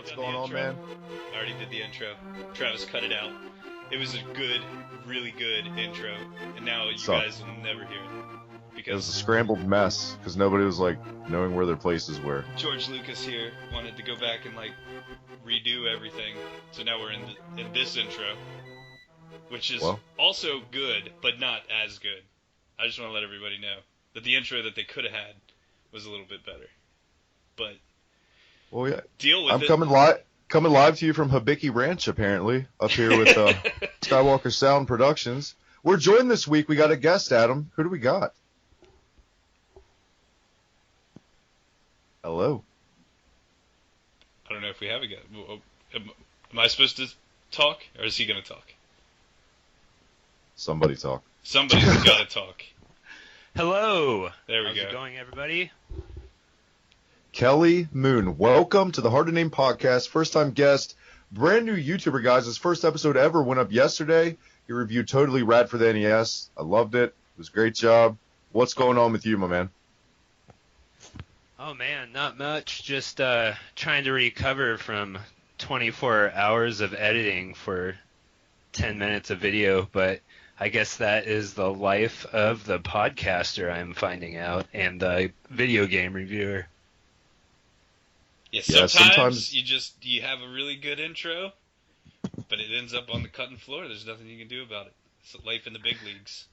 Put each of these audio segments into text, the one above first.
What's going on, man? I already did the intro. Travis cut it out. It was a good, really good intro, and now you guys will never hear it. It was a scrambled mess, because nobody was, knowing where their places were. George Lucas here wanted to go back and, redo everything, so now we're in this intro, which is also good, but not as good. I just want to let everybody know that the intro that they could have had was a little bit better. But well, yeah, deal with I'm it. coming live to you from Hibiki Ranch, apparently, up here with Skywalker Sound Productions. We're joined this week. We got a guest, Adam. Who do we got? Hello. I don't know if we have a guest. Am I supposed to talk, or is he going to talk? Somebody talk. Somebody's got to talk. Hello. There we How's go. How's it going, everybody? Kelly Moon, welcome to the Hard to Name podcast. First time guest, brand new YouTuber, guys. His first episode ever went up yesterday. He reviewed Totally Rad for the NES. I loved it. It was a great job. What's going on with you, my man? Oh man, not much. Just trying to recover from 24 hours of editing for 10 minutes of video, but I guess that is the life of the podcaster, I'm finding out, and the video game reviewer. Yeah, sometimes you have a really good intro, but it ends up on the cutting floor. There's nothing you can do about it. It's life in the big leagues.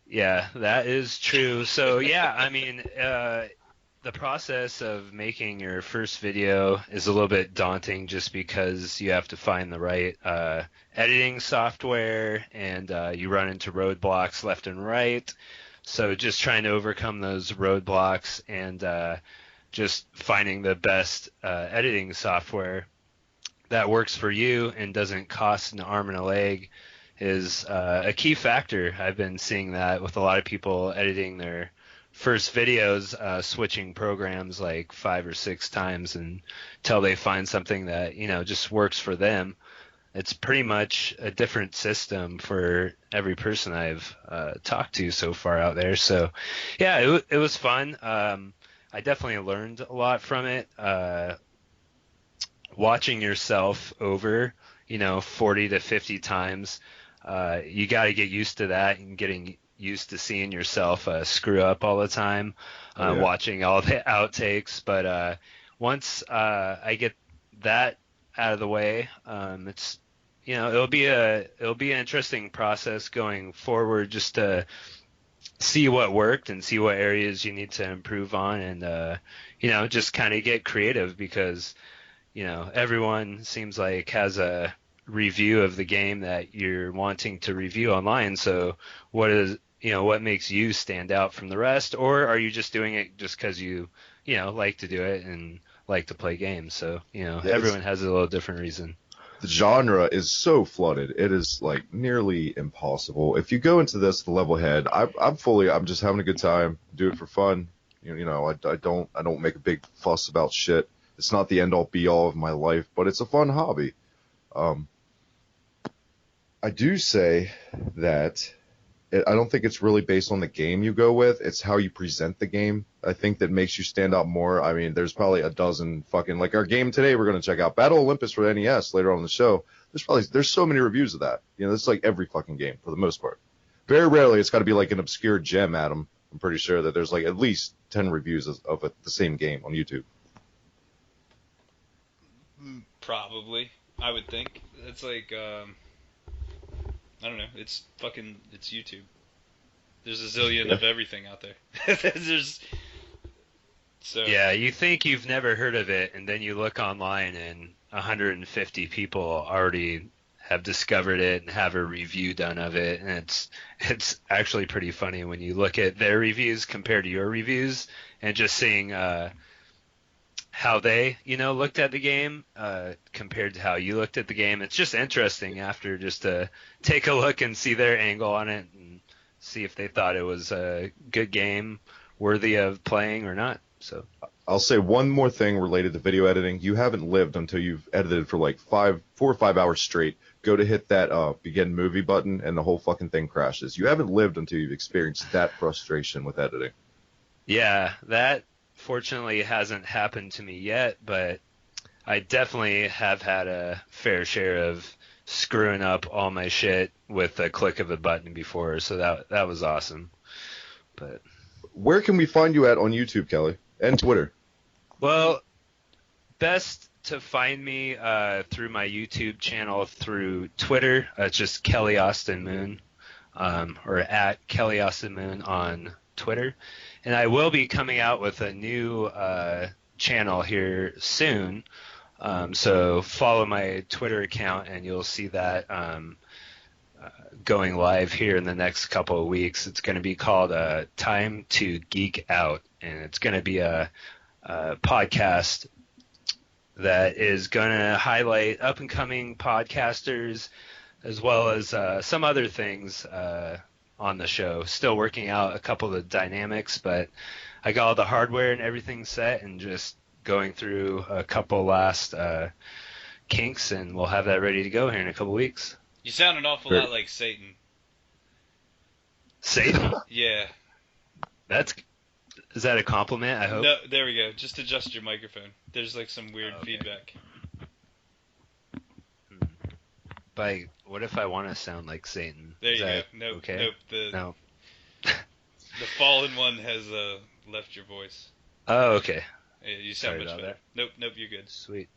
Yeah, that is true. So yeah, I mean, the process of making your first video is a little bit daunting just because you have to find the right editing software, and you run into roadblocks left and right. So just trying to overcome those roadblocks and just finding the best editing software that works for you and doesn't cost an arm and a leg is a key factor. I've been seeing that with a lot of people editing their first videos, switching programs like 5 or 6 times until they find something that, just works for them. It's pretty much a different system for every person I've talked to so far out there. So, yeah, it was fun. I definitely learned a lot from it. Watching yourself over, 40 to 50 times, you got to get used to that and getting used to seeing yourself screw up all the time, watching all the outtakes. But once I get that out of the way, it's it'll be an interesting process going forward, just to see what worked and see what areas you need to improve on, and just kind of get creative, because everyone seems like has a review of the game that you're wanting to review online. So what makes you stand out from the rest? Or are you just doing it just because you like to do it and like to play games? So everyone has a little different reason. The genre is so flooded. It is nearly impossible. If you go into this with a level head, I'm just having a good time, do it for fun. I don't make a big fuss about shit. It's not the end all be all of my life, but it's a fun hobby. I do say that I don't think it's really based on the game you go with. It's how you present the game, I think, that makes you stand out more. I mean, there's probably a dozen fucking, our game today we're going to check out, Battle Olympus for NES later on in the show. There's so many reviews of that. It's like every fucking game for the most part. Very rarely it's got to be an obscure gem, Adam. I'm pretty sure that there's at least 10 reviews of the same game on YouTube. Probably, I would think. It's I don't know. It's YouTube. There's a zillion of everything out there. Yeah, you think you've never heard of it, and then you look online and 150 people already have discovered it and have a review done of it, and it's actually pretty funny when you look at their reviews compared to your reviews and just seeing how they looked at the game compared to how you looked at the game. It's just interesting after just to take a look and see their angle on it and see if they thought it was a good game worthy of playing or not. So I'll say one more thing related to video editing. You haven't lived until you've edited for 4 or 5 hours straight. Go to hit that begin movie button and the whole fucking thing crashes. You haven't lived until you've experienced that frustration with editing. Yeah, that fortunately hasn't happened to me yet, but I definitely have had a fair share of screwing up all my shit with a click of a button before, so that was awesome. But where can we find you at on YouTube, Kelly, and Twitter? well, best to find me through my YouTube channel, through Twitter. It's just Kelly Austin Moon, or at Kelly Austin Moon on Twitter. And I will be coming out with a new channel here soon. So follow my Twitter account, and you'll see that going live here in the next couple of weeks. It's going to be called Time to Geek Out, and it's going to be a podcast that is going to highlight up-and-coming podcasters as well as some other things on the show. Still working out a couple of the dynamics, but I got all the hardware and everything set and just going through a couple last kinks, and we'll have that ready to go here in a couple weeks. You sound an awful lot like Satan. Satan? Yeah. Is that a compliment, I hope? No, there we go. Just adjust your microphone. There's like some weird feedback. But what if I want to sound like Satan? There you go. Nope. Okay? Nope. No. The fallen one has left your voice. Oh, okay. Yeah, you sound much better. Nope, you're good. Sweet.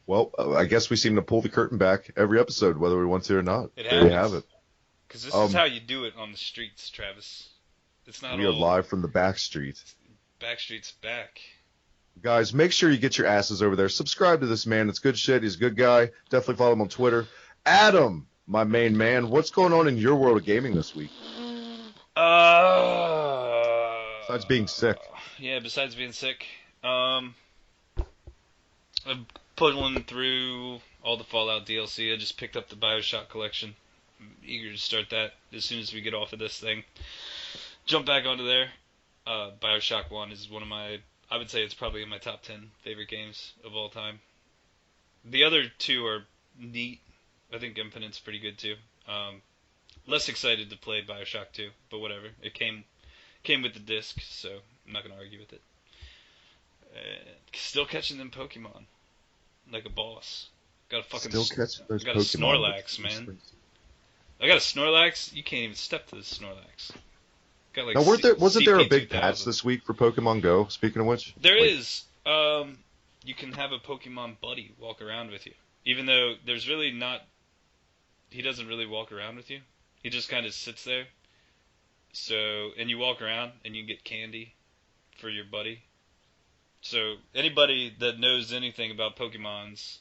Well, I guess we seem to pull the curtain back every episode, whether we want to or not. There you have it. Because this is how you do it on the streets, Travis. It's not we are live from the back street. Backstreet's back. Guys, make sure you get your asses over there. Subscribe to this man. It's good shit. He's a good guy. Definitely follow him on Twitter. Adam, my main man, what's going on in your world of gaming this week? Besides being sick. Yeah, besides being sick. I'm pulling through all the Fallout DLC. I just picked up the BioShock collection. I'm eager to start that as soon as we get off of this thing. Jump back onto there. BioShock 1 is one of my, I would say it's probably in my top 10 favorite games of all time. The other two are neat. I think Infinite's pretty good too. Less excited to play BioShock 2, but whatever. It came with the disc, so I'm not going to argue with it. Still catching them Pokemon. Like a boss. Got a fucking those got a Snorlax, man. I got a Snorlax. You can't even step to the Snorlax. Got like now, wasn't there a big patch this week for Pokemon Go? Speaking of which, there is. You can have a Pokemon buddy walk around with you, even though there's really not. He doesn't really walk around with you. He just kind of sits there. So, and you walk around and you get candy for your buddy. So anybody that knows anything about Pokemons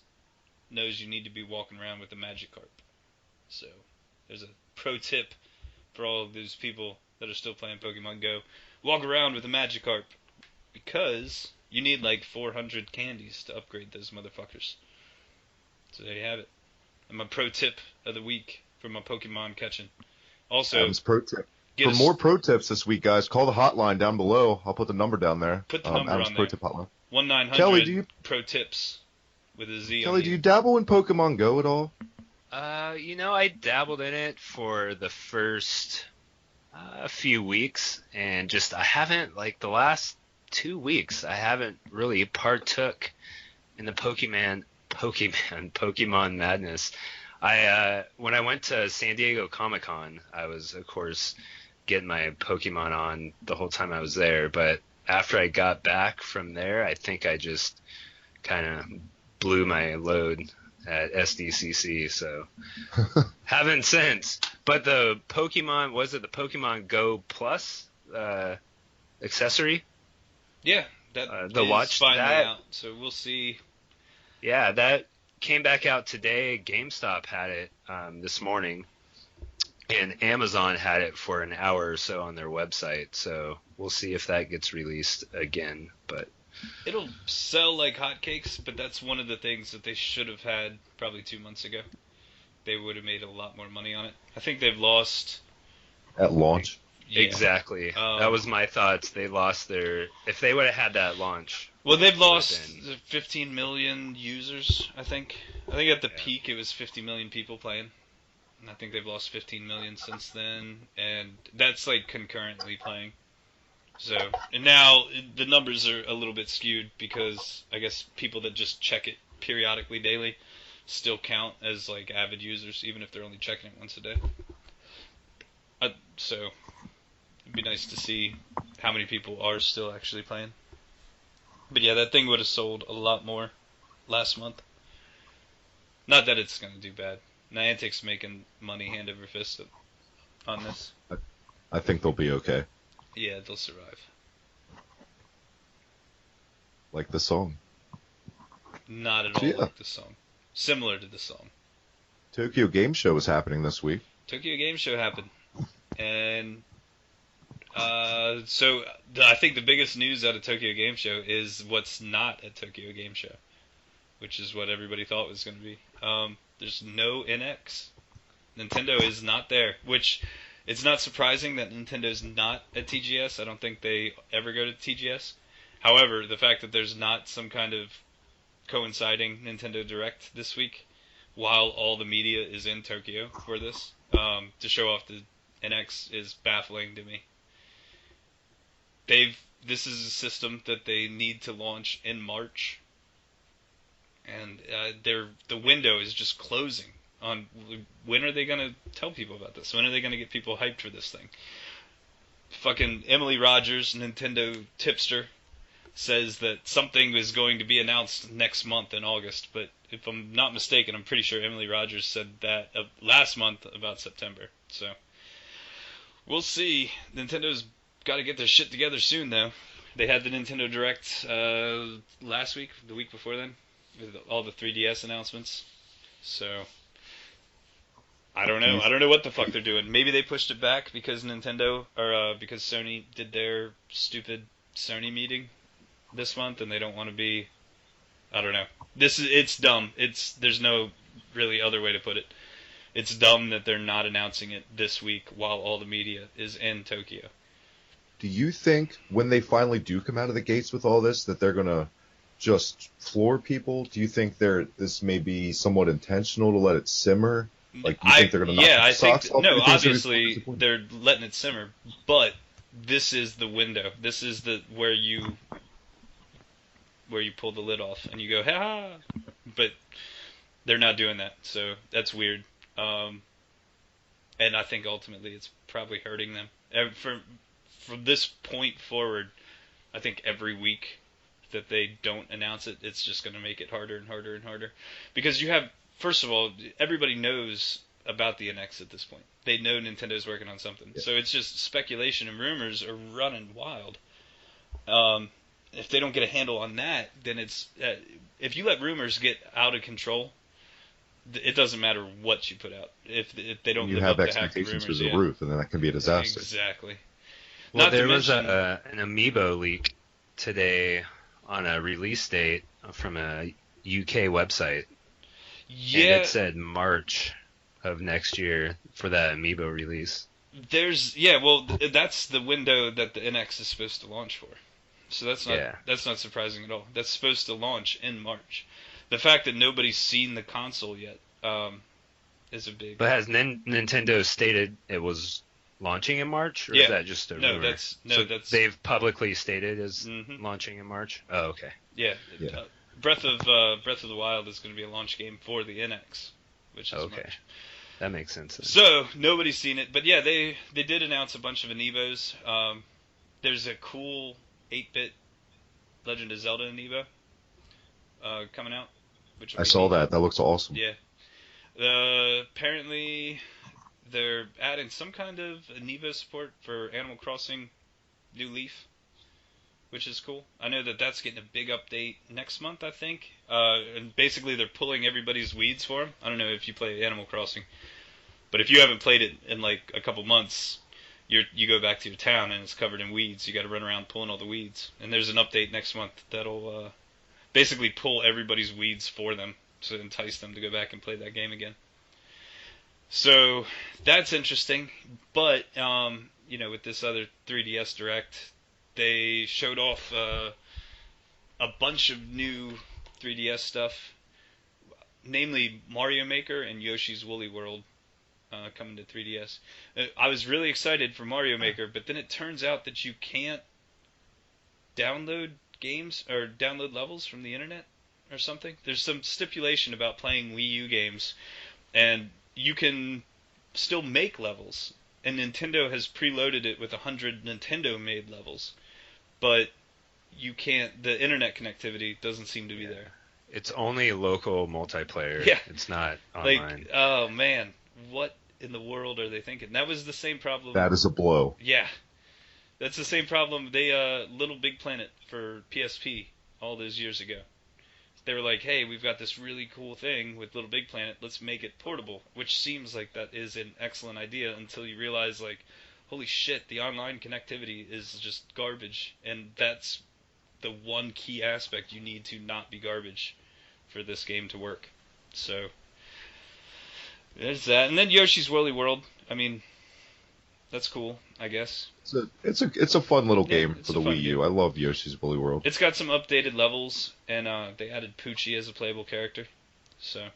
knows you need to be walking around with a Magikarp. So there's a pro tip for all of those people that are still playing Pokemon Go. Walk around with a Magikarp because you need like 400 candies to upgrade those motherfuckers. So there you have it. And my pro tip of the week for my Pokemon catching. Also, Adam's pro tip. For more pro tips this week, guys, call the hotline down below. I'll put the number down there. Put the number Adam's on pro there. tip hotline. 1-900 Kelly, pro tips with a Z. Kelly, do you dabble in Pokemon Go at all? I dabbled in it for the first few weeks, and just I haven't, like the last 2 weeks, I haven't really partook in the Pokemon madness. When I went to San Diego Comic-Con, I was, of course, getting my Pokemon on the whole time I was there, but after I got back from there, I think I just kind of blew my load at SDCC, so haven't since. But the Pokemon, was it the Pokemon Go Plus accessory? Yeah, that the is watch finally that, out, so we'll see. Yeah, that came back out today. GameStop had it this morning, and Amazon had it for an hour or so on their website, so we'll see if that gets released again. But it'll sell like hotcakes, but that's one of the things that they should have had probably 2 months ago. They would have made a lot more money on it. I think they've lost at launch. Yeah. Exactly. That was my thoughts. They lost their. If they would have had that launch. Well, they've lost 15 million users, I think. I think at the peak it was 50 million people playing. And I think they've lost 15 million since then. And that's like concurrently playing. So, and now the numbers are a little bit skewed because I guess people that just check it periodically daily still count as like avid users, even if they're only checking it once a day. So, it'd be nice to see how many people are still actually playing. But yeah, that thing would have sold a lot more last month. Not that it's going to do bad. Niantic's making money hand over fist on this. I think they'll be okay. Yeah, they'll survive. Like the song. Not at all like the song. Similar to the song. Tokyo Game Show is happening this week. Tokyo Game Show happened. And so I think the biggest news out of Tokyo Game Show is what's not at Tokyo Game Show, which is what everybody thought was going to be. There's no NX. Nintendo is not there, which it's not surprising that Nintendo's not at TGS. I don't think they ever go to TGS. However, the fact that there's not some kind of coinciding Nintendo Direct this week, while all the media is in Tokyo for this, to show off the NX is baffling to me. This is a system that they need to launch in March, and the window is just closing on when are they going to tell people about this? When are they going to get people hyped for this thing? Fucking Emily Rogers, Nintendo tipster, says that something is going to be announced next month in August, but if I'm not mistaken, I'm pretty sure Emily Rogers said that last month about September. So we'll see. Nintendo's got to get their shit together soon, though. They had the Nintendo Direct last week, the week before then, with all the 3DS announcements. So I don't know. I don't know what the fuck they're doing. Maybe they pushed it back because because Sony did their stupid Sony meeting this month, and they don't want to be. I don't know. It's dumb. There's no really other way to put it. It's dumb that they're not announcing it this week while all the media is in Tokyo. Do you think when they finally do come out of the gates with all this that they're gonna just floor people? Do you think this may be somewhat intentional to let it simmer? Like, do you think they're gonna knock the socks off? No. Obviously, they're letting it simmer, but this is the window. This is where you pull the lid off and you go, ha! But they're not doing that, so that's weird. And I think ultimately it's probably hurting them. From this point forward, I think every week that they don't announce it, it's just going to make it harder and harder and harder. Because first of all, everybody knows about the NX at this point. They know Nintendo's working on something. Yeah. So it's just speculation and rumors are running wild. If they don't get a handle on that, then it's if you let rumors get out of control, it doesn't matter what you put out. If they don't live up to expectations through the roof, and then that can be a disaster. Exactly. Well, there was an Amiibo leak today on a release date from a UK website. Yeah. And it said March of next year for that Amiibo release. That's the window that the NX is supposed to launch for. So that's not surprising at all. That's supposed to launch in March. The fact that nobody's seen the console yet is a big. But has Nintendo stated it was launching in March, or is that just a rumor? That's they've publicly stated as launching in March. Oh, okay. Yeah. Breath of the Wild is going to be a launch game for the NX, which is okay. March. That makes sense then. So nobody's seen it, but yeah, they did announce a bunch of Amiibos. There's a cool 8-bit Legend of Zelda Amiibo coming out. I saw that. That looks awesome. Yeah. Apparently, they're adding some kind of Amiibo support for Animal Crossing New Leaf, which is cool. I know that's getting a big update next month, I think. And basically, they're pulling everybody's weeds for them. I don't know if you play Animal Crossing, but if you haven't played it in like a couple months, you go back to your town and it's covered in weeds. You got to run around pulling all the weeds. And there's an update next month that'll basically pull everybody's weeds for them to entice them to go back and play that game again. So that's interesting. But with this other 3DS Direct, they showed off a bunch of new 3DS stuff, namely Mario Maker and Yoshi's Woolly World coming to 3DS. I was really excited for Mario Maker, but then it turns out that you can't download games or download levels from the internet or something. There's some stipulation about playing Wii U games, and you can still make levels. And Nintendo has preloaded it with 100 Nintendo-made levels, but you can't. The internet connectivity doesn't seem to be there. It's only local multiplayer. Yeah. It's not online. Like, oh man, what in the world are they thinking? That was the same problem. That is a blow. Yeah, that's the same problem. They Little Big Planet for PSP all those years ago. They were like, hey, we've got this really cool thing with Little Big Planet. Let's make it portable, which seems like that is an excellent idea until you realize, like, holy shit, the online connectivity is just garbage, and that's the one key aspect you need to not be garbage for this game to work. So there's that, and then Yoshi's Woolly World. I mean, that's cool, I guess. It's a fun little game for the Wii U. Game. I love Yoshi's Woolly World. It's got some updated levels, and they added Poochie as a playable character. So,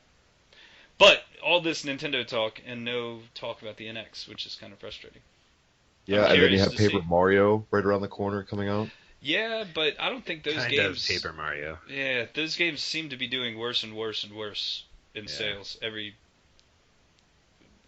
but all this Nintendo talk and no talk about the NX, which is kind of frustrating. Yeah, and then you have Paper Mario right around the corner coming out. Yeah, but I don't think those kind games. Kind of Paper Mario. Yeah, those games seem to be doing worse and worse and worse in sales every.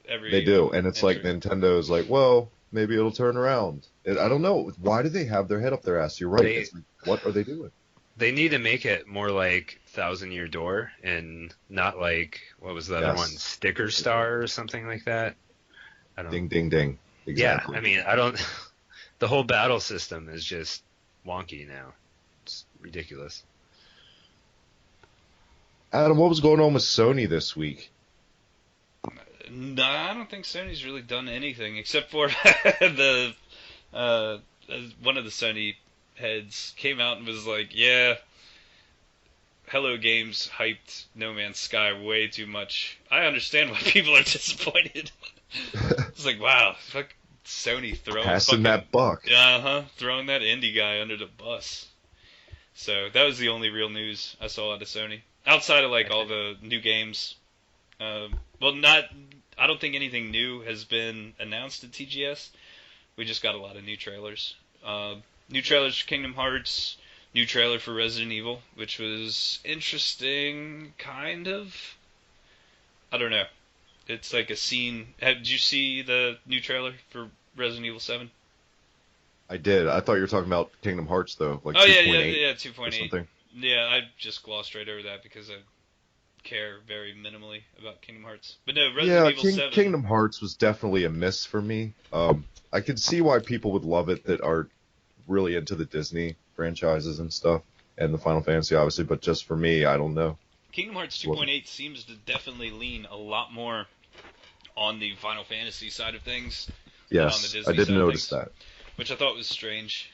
They do, and it's like Nintendo's like, well, maybe it'll turn around. I don't know. Why do they have their head up their ass? You're right. It's like, what are they doing? They need to make it more like Thousand Year Door and not like, what was the other one? Sticker Star or something like that? I don't Ding, ding, ding. Exactly. Yeah, I mean, I don't... The whole battle system is just wonky now. It's ridiculous. Adam, what was going on with Sony this week? No, I don't think Sony's really done anything except for the one of the Sony heads came out and was like, "Yeah, Hello Games hyped No Man's Sky way too much. I understand why people are disappointed." It's like, wow, fuck Sony passing that buck. Throwing that indie guy under the bus. So that was the only real news I saw out of Sony outside of like all the new games. I don't think anything new has been announced at TGS. We just got a lot of new trailers. New trailers for Kingdom Hearts, new trailer for Resident Evil, which was interesting, kind of. I don't know. It's like a scene. Did you see the new trailer for Resident Evil 7? I did. I thought you were talking about Kingdom Hearts, though. Like 2.8. Yeah, 2.8. Yeah, I just glossed right over that because I care very minimally about Kingdom Hearts. But no, Resident Evil 7. Kingdom Hearts was definitely a miss for me. I could see why people would love it that are really into the Disney franchises and stuff, and the Final Fantasy, obviously, but just for me, I don't know. Kingdom Hearts 2.8 seems to definitely lean a lot more on the Final Fantasy side of things. Yes, on the Disney I did side notice of things, that. Which I thought was strange.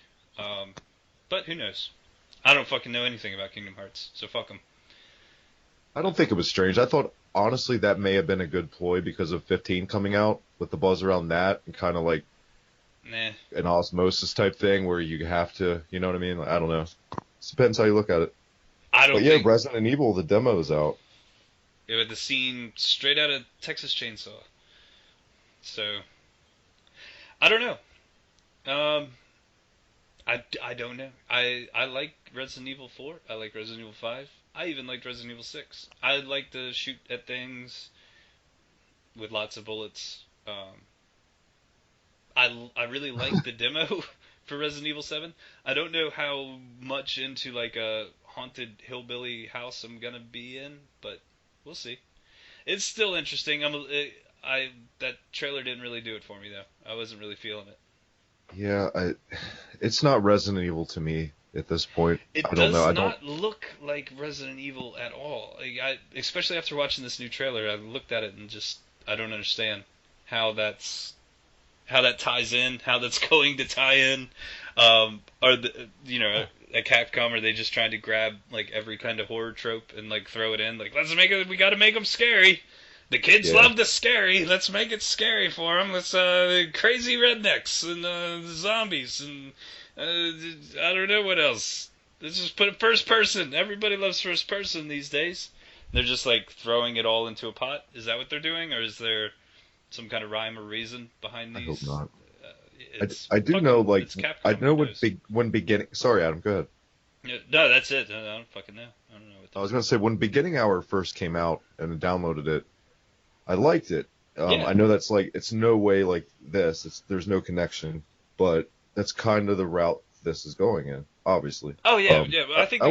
But who knows? I don't fucking know anything about Kingdom Hearts, so fuck them. I don't think it was strange. I thought, honestly, that may have been a good ploy because of 15 coming out, with the buzz around that, and kind of like an osmosis type thing where you have to, you know what I mean? I don't know. It depends how you look at it. Yeah, Resident Evil, the demo is out. Yeah, with the scene straight out of Texas Chainsaw. So, I don't know. I don't know. I like Resident Evil 4. I like Resident Evil 5. I even liked Resident Evil 6. I like to shoot at things with lots of bullets. I really like the demo for Resident Evil 7. I don't know how much into like a haunted hillbilly house I'm gonna be in, but we'll see. It's still interesting. That trailer didn't really do it for me though. I wasn't really feeling it. Yeah, it's not Resident Evil to me at this point. It does not look like Resident Evil at all. Especially after watching this new trailer, I looked at it and just I don't understand how that ties in, how that's going to tie in. At Capcom, are they just trying to grab like every kind of horror trope and like throw it in? Like, we got to make them scary. The kids love the scary. Let's make it scary for them. Let's crazy rednecks and zombies and I don't know what else. Let's just put it first person. Everybody loves first person these days. They're just like throwing it all into a pot. Is that what they're doing, or is there some kind of rhyme or reason behind these? I hope not. It's I do know, like, it's Capcom. I know when beginning. Sorry, Adam, go ahead. No, that's it. I don't fucking know. I don't know what. I was gonna say when Beginning Hour first came out and I downloaded it, I liked it. Yeah. I know that's like it's no way like this. There's no connection, but that's kind of the route this is going in, obviously. Oh yeah, yeah. But I think I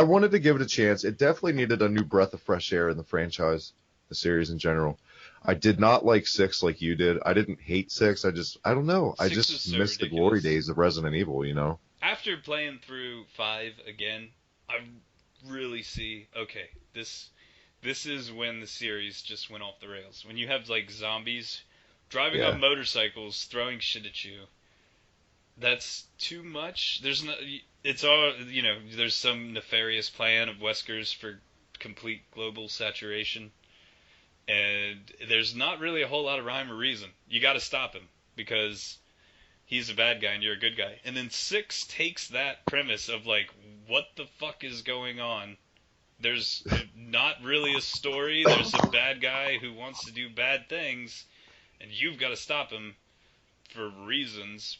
wanted to give it a chance. It definitely needed a new breath of fresh air in the franchise, the series in general. I did not like 6 like you did. I didn't hate 6. I don't know. I 6 just was so missed the ridiculous. glory days of Resident Evil, you know? After playing through 5 again, I really see, okay, this is when the series just went off the rails. When you have like zombies driving on motorcycles, throwing shit at you, that's too much. It's all, there's some nefarious plan of Wesker's for complete global saturation. And there's not really a whole lot of rhyme or reason. You got to stop him because he's a bad guy and you're a good guy. And then 6 takes that premise of like, what the fuck is going on? There's not really a story. There's a bad guy who wants to do bad things, and you've got to stop him for reasons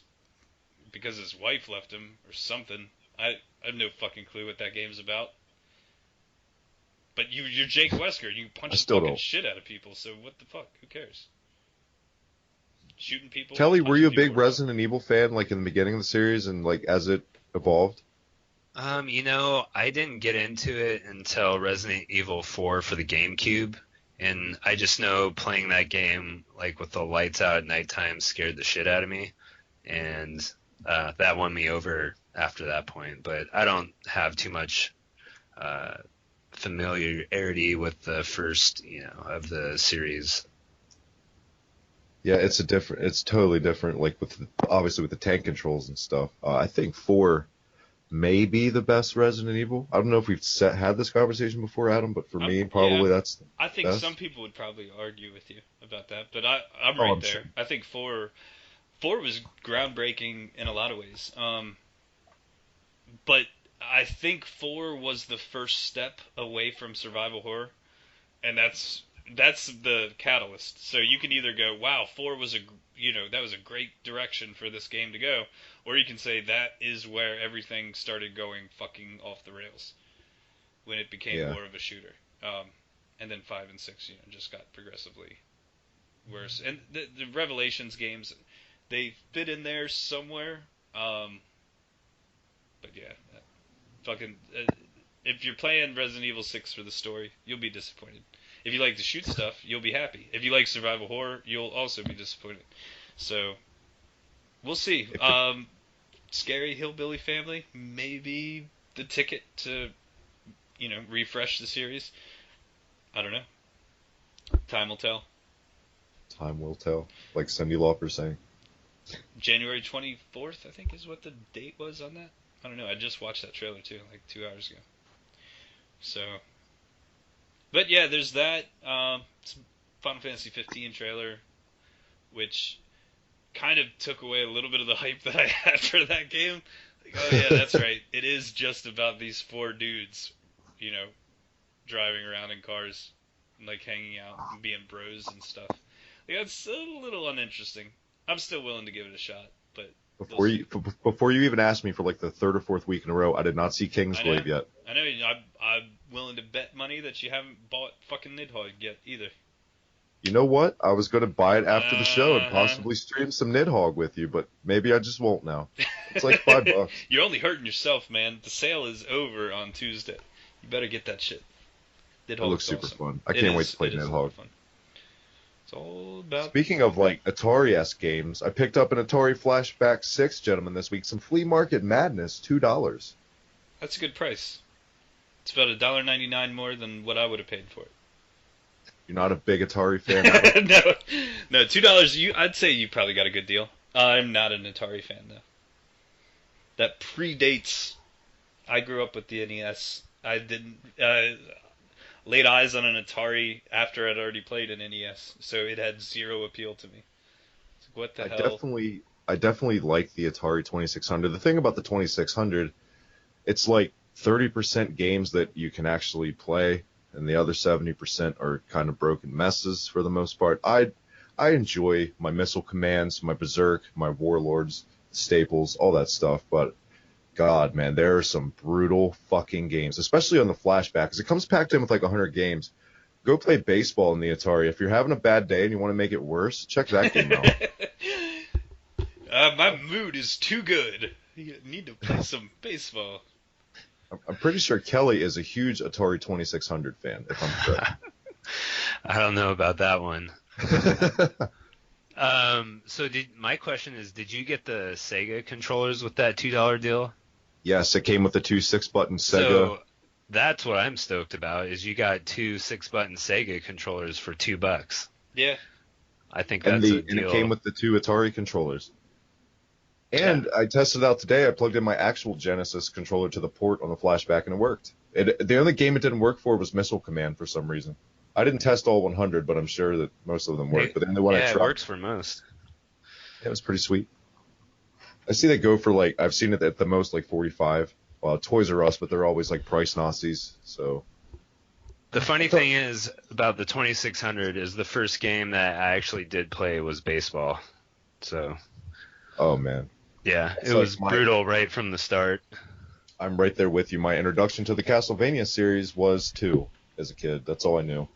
because his wife left him or something. I have no fucking clue what that game's about. But you're Jake Wesker, and you punch the fucking shit out of people, so what the fuck? Who cares? Shooting people. Kelly, were you a big Resident Evil fan, like in the beginning of the series and like as it evolved? I didn't get into it until Resident Evil 4 for the GameCube, and I just know playing that game, like with the lights out at nighttime, scared the shit out of me, and that won me over after that point. But I don't have too much familiarity with the first, of the series. Yeah, it's totally different. Like obviously with the tank controls and stuff. I think 4 may be the best Resident Evil. I don't know if we've had this conversation before, Adam, but for me, probably that's. I think best. Some people would probably argue with you about that, but I'm right there. Sure. I think 4 was groundbreaking in a lot of ways. But I think 4 was the first step away from survival horror, and that's the catalyst. So you can either go, wow, 4 was that was a great direction for this game to go, or you can say that is where everything started going fucking off the rails when it became more of a shooter. And then 5 and 6, just got progressively worse. And the Revelations games, they fit in there somewhere. But yeah, fucking. If you're playing Resident Evil 6 for the story, you'll be disappointed. If you like to shoot stuff, you'll be happy. If you like survival horror, you'll also be disappointed. So, we'll see. Scary Hillbilly Family, maybe the ticket to, refresh the series. I don't know. Time will tell. Time will tell, like Cyndi Lauper saying. January 24th, I think, is what the date was on that. I don't know. I just watched that trailer, too, like 2 hours ago. So, but yeah, there's that. Final Fantasy 15 trailer, which kind of took away a little bit of the hype that I had for that game. Like, oh yeah, that's right. It is just about these 4 dudes, driving around in cars, like hanging out and being bros and stuff. Like, that's a little uninteresting. I'm still willing to give it a shot, but before you even asked me for like the 3rd or 4th week in a row, I did not see Kingsglaive yet. I know. I'm willing to bet money that you haven't bought fucking Nidhogg yet either. You know what? I was going to buy it after the show and possibly stream some Nidhogg with you, but maybe I just won't now. It's like $5. You're only hurting yourself, man. The sale is over on Tuesday. You better get that shit. Nidhogg looks super fun. I can't wait to play Nidhogg. It's all about. Speaking of like Atari-esque games, I picked up an Atari Flashback 6, gentlemen, this week. Some flea market madness, $2. That's a good price. It's about $1.99 more than what I would have paid for it. You're not a big Atari fan? No, $2. I'd say you probably got a good deal. I'm not an Atari fan though. That predates. I grew up with the NES. I didn't laid eyes on an Atari after I'd already played an NES, so it had zero appeal to me. It's like, what the hell? I definitely like the Atari 2600. The thing about the 2600, it's like 30% games that you can actually play, and the other 70% are kind of broken messes for the most part. I I enjoy my Missile Commands, my Berserk, my Warlords, Staples, all that stuff, but God, man, there are some brutal fucking games, especially on the flashback, because it comes packed in with like 100 games. Go play baseball in the Atari. If you're having a bad day and you want to make it worse, check that game out. My mood is too good. You need to play some baseball. I'm pretty sure Kelly is a huge Atari 2600 fan, if I'm correct. I don't know about that one. So my question is, did you get the Sega controllers with that $2 deal? Yes, it came with the 2 6-button Sega. So that's what I'm stoked about, is you got 2 6-button Sega controllers for $2. Yeah. I think that's a deal. And it came with the 2 Atari controllers. And I tested it out today. I plugged in my actual Genesis controller to the port on the flashback, and it worked. The only game it didn't work for was Missile Command for some reason. I didn't test all 100, but I'm sure that most of them work. But then the one I tried, it works for most. It was pretty sweet. I see they go for like, I've seen it at the most like 45. Well, Toys R Us, but they're always like price Nazis. So the funny thing is about the 2600 is the first game that I actually did play was baseball. So. Oh man. Yeah, it was brutal right from the start. I'm right there with you. My introduction to the Castlevania series was 2 as a kid. That's all I knew.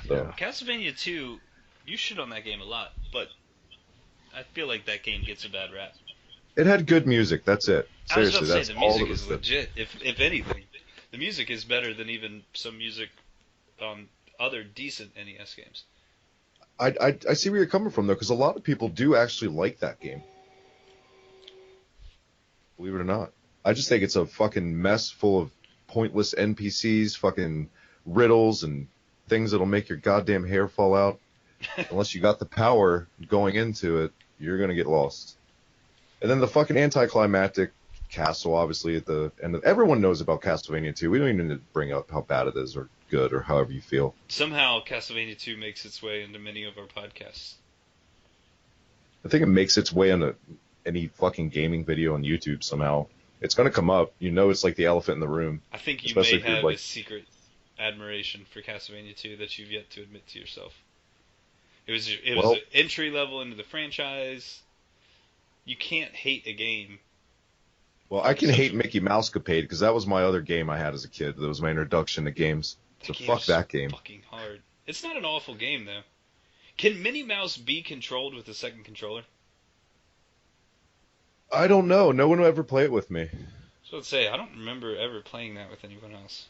So. Yeah. Castlevania 2, you shit on that game a lot, but I feel like that game gets a bad rap. It had good music. That's it. Seriously, I was about to say, the music is good. legit. If anything, the music is better than even some music on other decent NES games. I see where you're coming from though, because a lot of people do actually like that game. Believe it or not, I just think it's a fucking mess full of pointless NPCs, fucking riddles, and things that'll make your goddamn hair fall out. Unless you got the power going into it, you're gonna get lost. And then the fucking anticlimactic castle, obviously, at the end of... Everyone knows about Castlevania 2. We don't even need to bring up how bad it is or good or however you feel. Somehow, Castlevania 2 makes its way into many of our podcasts. I think it makes its way into any fucking gaming video on YouTube somehow. It's going to come up. You know it's like the elephant in the room. I think you may have a secret admiration for Castlevania 2 that you've yet to admit to yourself. It was an entry level into the franchise. You can't hate a game. Well, I can hate Mickey Mouse Capade because that was my other game I had as a kid. That was my introduction to games. So fuck that game. Fucking hard. It's not an awful game though. Can Minnie Mouse be controlled with a second controller? I don't know. No one will ever play it with me. So let's say I don't remember ever playing that with anyone else.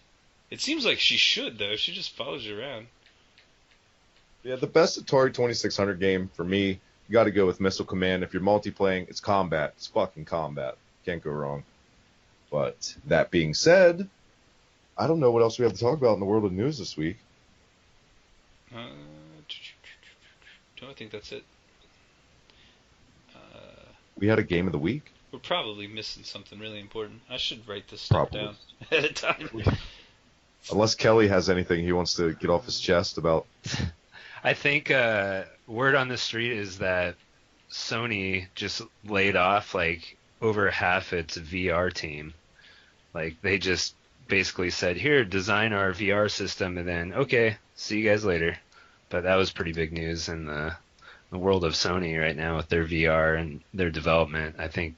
It seems like she should though. She just follows you around. Yeah, the best Atari 2600 game for me. You got to go with Missile Command. If you're multiplaying, it's combat. It's fucking combat. Can't go wrong. But that being said, I don't know what else we have to talk about in the world of news this week. I think that's it. We had a game of the week. We're probably missing something really important. I should write this stuff down ahead of time. Unless Kelly has anything he wants to get off his chest about. I think word on the street is that Sony just laid off like over half its VR team. Like they just basically said, "Here, design our VR system," and then okay, see you guys later. But that was pretty big news in the world of Sony right now with their VR and their development. I think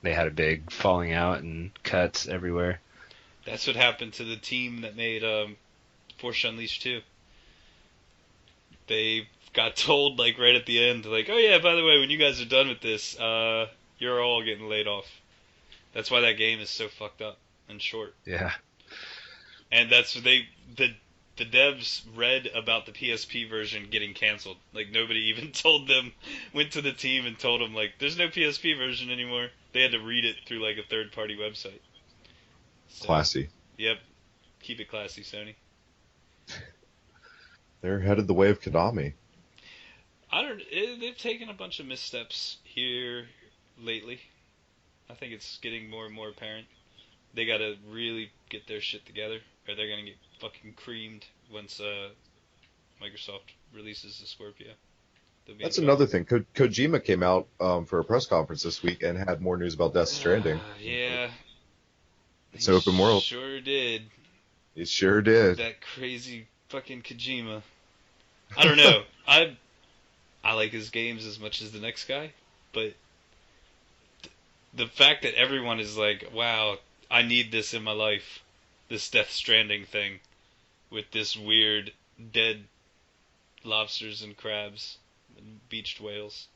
they had a big falling out and cuts everywhere. That's what happened to the team that made Force Unleashed 2. They got told like right at the end, like, "Oh yeah, by the way, when you guys are done with this, you're all getting laid off." That's why that game is so fucked up and short. Yeah. And that's the devs read about the PSP version getting canceled. Like nobody even told them, went to the team and told them like, "There's no PSP version anymore." They had to read it through like a third-party website. So, classy. Yep. Keep it classy, Sony. They're headed the way of Konami. They've taken a bunch of missteps here lately. I think it's getting more and more apparent. They gotta really get their shit together, or they're gonna get fucking creamed once Microsoft releases the Scorpio. That's another thing. Kojima came out for a press conference this week and had more news about Death Stranding. Yeah. It's an open world. Sure did. It sure did. That crazy fucking Kojima. I don't know. I like his games as much as the next guy, but the fact that everyone is like, wow, I need this in my life, this Death Stranding thing with this weird dead lobsters and crabs and beached whales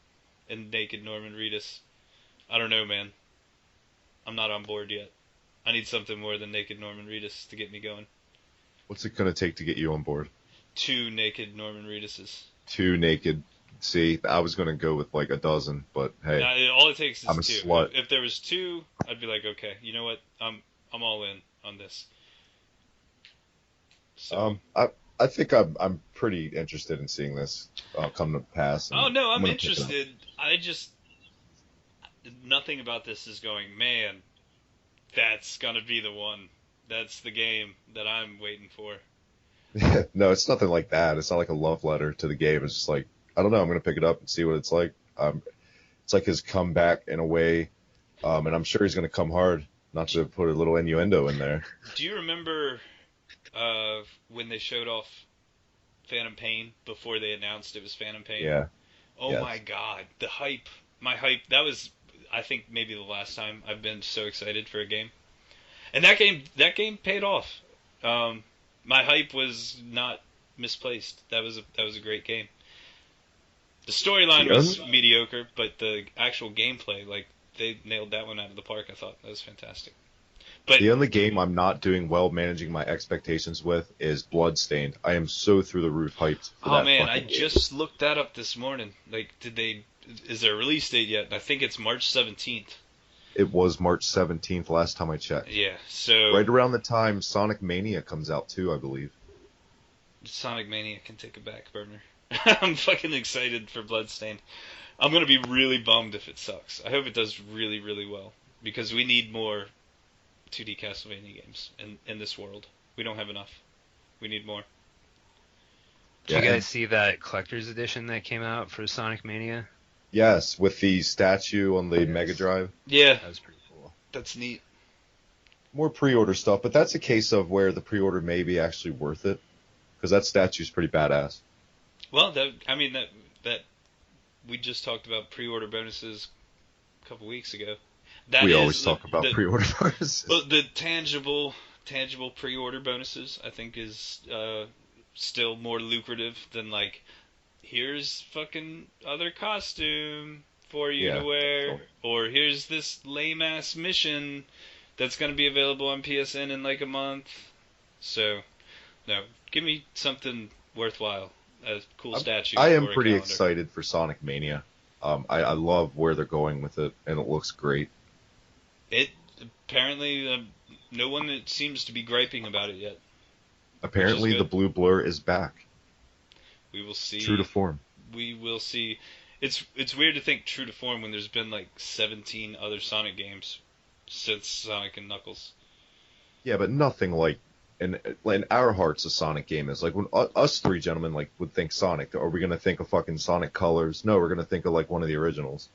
and naked Norman Reedus. I don't know, man. I'm not on board yet. I need something more than naked Norman Reedus to get me going. What's it gonna take to get you on board? 2 naked Norman Reeduses. 2 naked. See, I was gonna go with like a dozen, but hey, All it takes is I'm a 2. slut. If there was 2, I'd be like, okay, you know what? I'm all in on this. So. I think I'm pretty interested in seeing this come to pass. Oh no, I'm gonna interested. I just nothing about this is going, man. That's gonna be the one. That's the game that I'm waiting for. No, it's nothing like that. It's not like a love letter to the game. It's just like, I don't know. I'm gonna pick it up and see what it's like. It's like his comeback in a way, and I'm sure he's gonna come hard. Not to put a little innuendo in there. Do you remember when they showed off Phantom Pain before they announced it was Phantom Pain? Yeah. Oh yes. my god, the hype. My hype. That was, I think, maybe the last time I've been so excited for a game. And that game paid off. My hype was not misplaced. That was a great game. The storyline was mediocre, but the actual gameplay, like, they nailed that one out of the park. I thought that was fantastic. But the only game I'm not doing well managing my expectations with is Bloodstained. I am so through the roof hyped for that. Oh man, I game. just looked that up this morning. Like, is there a release date yet? I think it's March 17th. It was March 17th last time I checked. Yeah, so right around the time Sonic Mania comes out too, I believe. Sonic Mania can take a back burner. I'm fucking excited for Bloodstained. I'm gonna be really bummed if it sucks. I hope it does really, really well, because we need more 2D Castlevania games in this world. We don't have enough. We need more. Did you guys see that collector's edition that came out for Sonic Mania? Yes, with the statue on the Mega Drive. Yeah, That was pretty cool. that's neat. More pre-order stuff, but that's a case of where the pre-order may be actually worth it, because that statue's pretty badass. Well, that we just talked about pre-order bonuses a couple weeks ago. We always talk about pre-order bonuses. But the tangible pre-order bonuses, I think, is still more lucrative than, like, here's fucking other costume for you to wear, totally. Or here's this lame-ass mission that's going to be available on PSN in like a month. So, no, give me something worthwhile. A cool statue. I am or a pretty calendar. excited for Sonic Mania. I love where they're going with it, and it looks great. It apparently no one that seems to be griping about it yet. Apparently, the blue blur is back. We will see. True to form. We will see. It's weird to think true to form when there's been like 17 other Sonic games since Sonic and Knuckles. Yeah, but nothing like in our hearts a Sonic game is. Like when us three gentlemen like would think Sonic, are we gonna think of fucking Sonic Colors? No, we're gonna think of like one of the originals.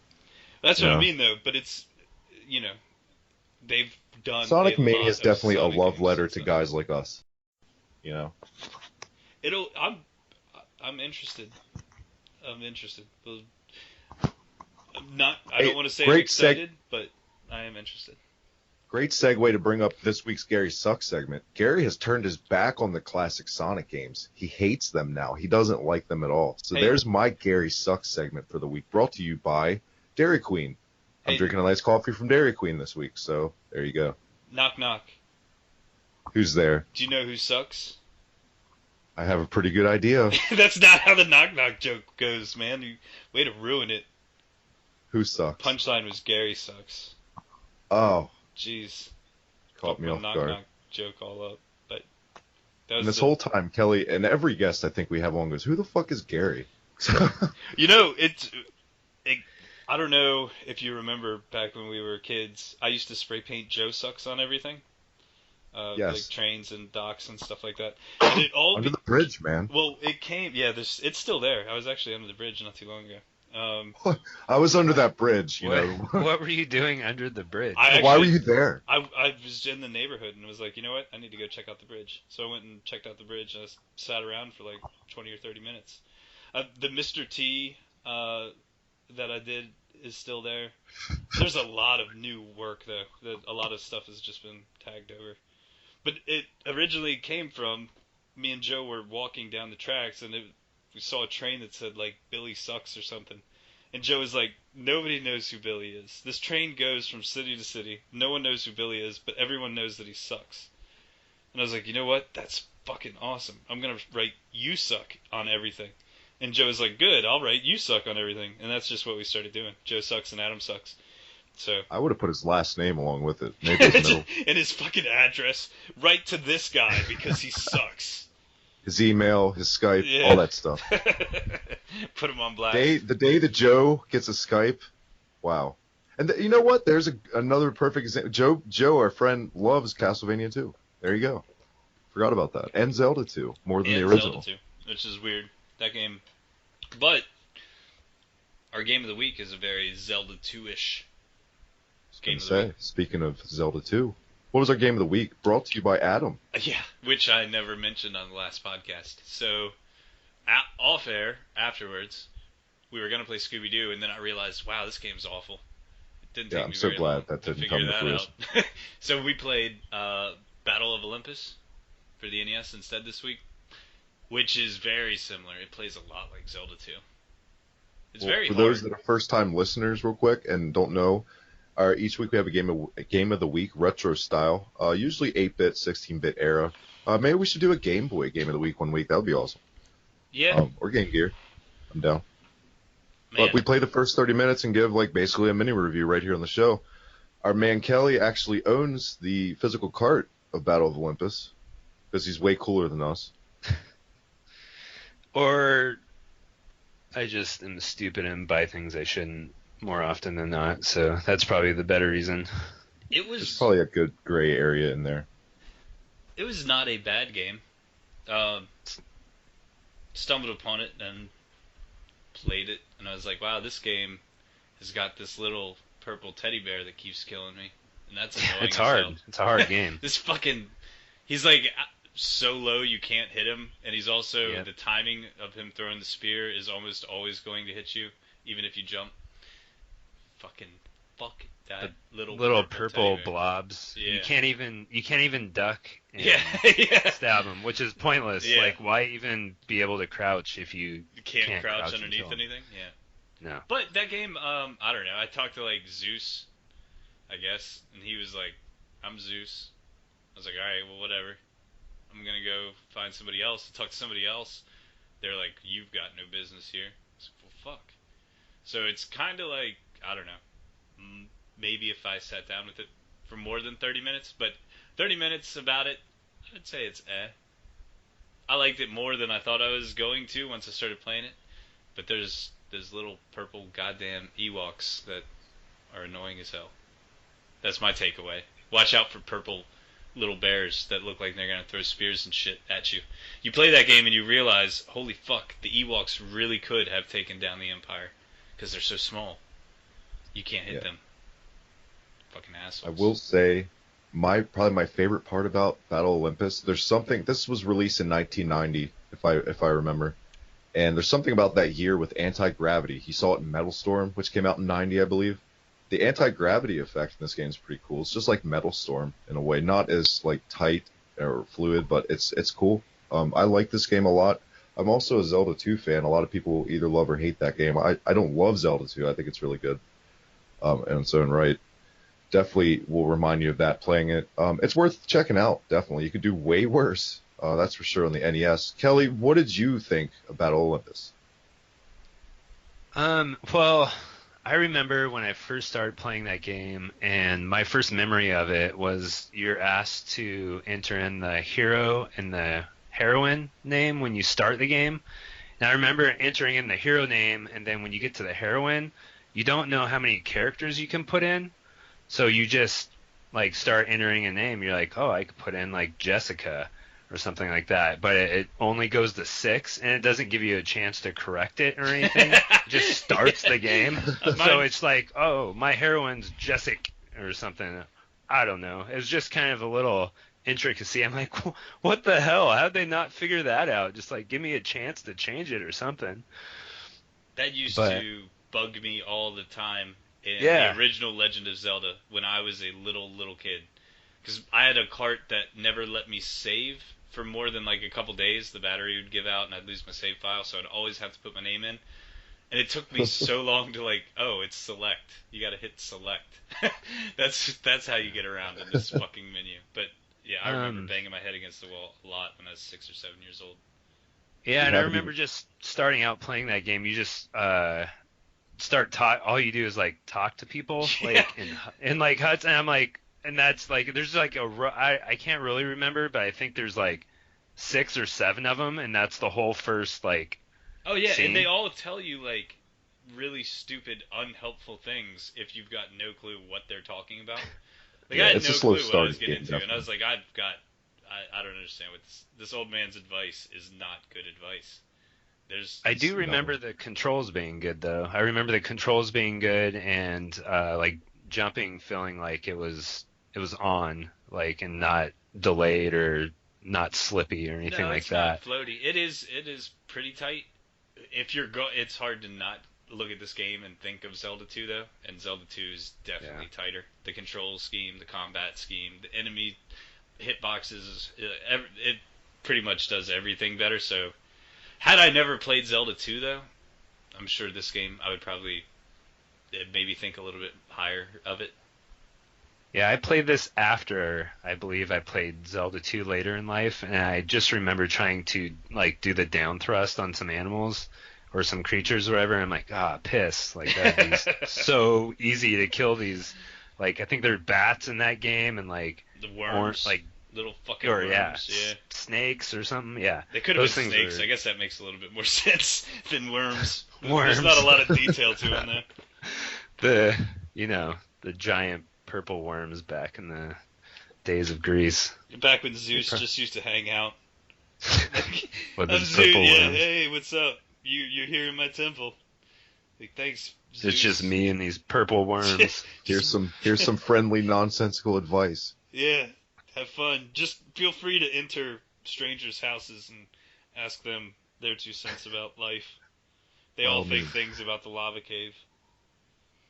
That's what I mean, though. But it's, they've done. Sonic Mania is definitely a Sonic love letter to then. guys like us. I'm interested. I'm interested. Well, I don't want to say I'm excited, but I am interested. Great segue to bring up this week's Gary Sucks segment. Gary has turned his back on the classic Sonic games. He hates them now. He doesn't like them at all. So there's my Gary Sucks segment for the week, brought to you by Dairy Queen. I'm drinking a nice coffee from Dairy Queen this week, so there you go. Knock, knock. Who's there? Do you know who sucks? I have a pretty good idea. That's not how the knock, knock joke goes, man. Way to ruin it. Who sucks? Punchline was Gary sucks. Oh. Jeez. Caught me off knock, guard. Knock joke all up. But that was and this whole time, Kelly, and every guest I think we have on goes, who the fuck is Gary? I don't know if you remember back when we were kids, I used to spray paint Joe Sucks on everything. Yes. Like trains and docks and stuff like that. And it all under the bridge, man. Well, it came, it's still there. I was actually under the bridge not too long ago. I was under that bridge, you know. What were you doing under the bridge? Why were you there? I was in the neighborhood and was like, you know what? I need to go check out the bridge. So I went and checked out the bridge and I sat around for like 20 or 30 minutes. The Mr. T that I did is still there. There's a lot of new work though. A lot of stuff has just been tagged over. But it originally came from me and Joe were walking down the tracks and we saw a train that said like Billy sucks or something. And Joe was like, nobody knows who Billy is. This train goes from city to city. No one knows who Billy is, but everyone knows that he sucks. And I was like, you know what? That's fucking awesome. I'm going to write you suck on everything. And Joe was like, good, I'll write you suck on everything. And that's just what we started doing. Joe sucks and Adam sucks. So I would have put his last name along with it. Maybe his middle. And his fucking address. Write to this guy because he sucks. His email, his Skype, all that stuff. Put him on blast. The day that Joe gets a Skype, wow. And you know what? There's another perfect example. Joe, our friend, loves Castlevania 2. There you go. Forgot about that. And Zelda 2, more than the original. Zelda 2, which is weird. That game. But our game of the week is a very Zelda 2-ish game of the week. Speaking of Zelda 2, what was our game of the week? Brought to you by Adam. Yeah, which I never mentioned on the last podcast. So, off air, afterwards, we were going to play Scooby-Doo, and then I realized, wow, this game's awful. It didn't take me very long I'm so glad that didn't come to fruition. So we played Battle of Olympus for the NES instead this week, which is very similar. It plays a lot like Zelda 2. It's very hard. For those that are first-time listeners, real quick, and don't know, each week we have a game of the week, retro style, usually 8-bit, 16-bit era. Maybe we should do a Game Boy game of the week one week. That would be awesome. Yeah. Or Game Gear. I'm down. Man. But we play the first 30 minutes and give basically a mini review right here on the show. Our man Kelly actually owns the physical cart of Battle of Olympus because he's way cooler than us. Or I just am stupid and buy things I shouldn't more often than not, so that's probably the better reason. There's probably a good gray area in there. It was not a bad game. Stumbled upon it and played it, and I was like, wow, this game has got this little purple teddy bear that keeps killing me, and that's annoying. It's hard. It's a hard game. He's like so low you can't hit him, and he's also the timing of him throwing the spear is almost always going to hit you, even if you jump. Fuck that little purple blobs. Yeah. You can't even duck and stab them, which is pointless. Yeah. Like, why even be able to crouch if you can't crouch underneath anything? Yeah. No. But that game, I don't know. I talked to Zeus, I guess, and he was like, "I'm Zeus." I was like, "All right, well, whatever. I'm gonna go find somebody else." I talked to somebody else. They're like, "You've got no business here." I was like, "Well, fuck." So it's kind of like, I don't know. Maybe if I sat down with it for more than 30 minutes, but 30 minutes about it, I'd say it's I liked it more than I thought I was going to once I started playing it. But there's little purple goddamn Ewoks that are annoying as hell. That's my takeaway. Watch out for purple little bears that look like they're going to throw spears and shit at you. You play that game and you realize, holy fuck, the Ewoks really could have taken down the Empire because they're so small. You can't hit them. Fucking assholes. I will say, probably my favorite part about Battle Olympus, there's something, this was released in 1990, if I remember, and there's something about that year with anti-gravity. He saw it in Metal Storm, which came out in 90, I believe. The anti-gravity effect in this game is pretty cool. It's just like Metal Storm in a way, not as tight or fluid, but it's cool. I like this game a lot. I'm also a Zelda 2 fan. A lot of people either love or hate that game. I don't love Zelda 2. I think it's really good. And in its own right. Definitely will remind you of that playing it. It's worth checking out, definitely. You could do way worse, that's for sure, on the NES. Kelly, what did you think about Olympus? Well, I remember when I first started playing that game, and my first memory of it was you're asked to enter in the hero and the heroine name when you start the game. And I remember entering in the hero name, and then when you get to the heroine, you don't know how many characters you can put in. So you just start entering a name. You're like, oh, I could put in Jessica or something like that. But it only goes to 6, and it doesn't give you a chance to correct it or anything. It just starts the game. So it's like, oh, my heroine's Jessica or something. I don't know. It's just kind of a little intricacy. I'm like, what the hell? How'd they not figure that out? Just give me a chance to change it or something. That used But to bug me all the time in yeah, the original Legend of Zelda when I was a little kid. Because I had a cart that never let me save for more than like a couple days. The battery would give out and I'd lose my save file, so I'd always have to put my name in. And it took me so long to like, oh, it's select. You got to hit select. That's how you get around in this fucking menu. But yeah, I remember banging my head against the wall a lot when I was 6 or 7 years old. yeah, and I remember just starting out playing that game. You just start talk. All you do is like talk to people, Yeah. like in like huts, and I'm like, and that's like, there's like I can't really remember, but I think there's like 6 or 7 of them, and that's the whole first like. Oh yeah, scene. and they all tell you like really stupid, unhelpful things if you've got no clue what they're talking about. Like Yeah, I had it's a no slow clue what I start was getting game, into, and I definitely. was like, I don't understand what this old man's advice is. Not good advice. I do remember the controls being good though. I remember the controls being good and like jumping feeling like it was on, like, and not delayed or not slippy or anything No, like it's that. not floaty. It is pretty tight. If you're it's hard to not look at this game and think of Zelda 2 though, and Zelda 2 is definitely tighter. The control scheme, the combat scheme, the enemy hitboxes, it pretty much does everything better. So, had I never played Zelda 2 though, I'm sure this game I would probably maybe think a little bit higher of it. Yeah, I played this after I believe I played Zelda 2 later in life, and I just remember trying to like do the down thrust on some animals or some creatures or whatever, and I'm like, piss. Like that'd be so easy to kill these. Like I think there are bats in that game and like The worms, like little fucking or worms, yeah. Snakes or something. Yeah, They could have those been things snakes. I guess that makes a little bit more sense than worms. Worms. There's not a lot of detail to them there. The giant purple worms back in the days of Greece. Back when Zeus just used to hang out. With I'm his Zeus, purple yeah, worms. hey, what's up? You're here in my temple. Like, thanks, Zeus. It's just me and these purple worms. Here's some friendly, nonsensical advice. Yeah, have fun. Just feel free to enter strangers' houses and ask them their 2 cents about life. They all think things about the lava cave.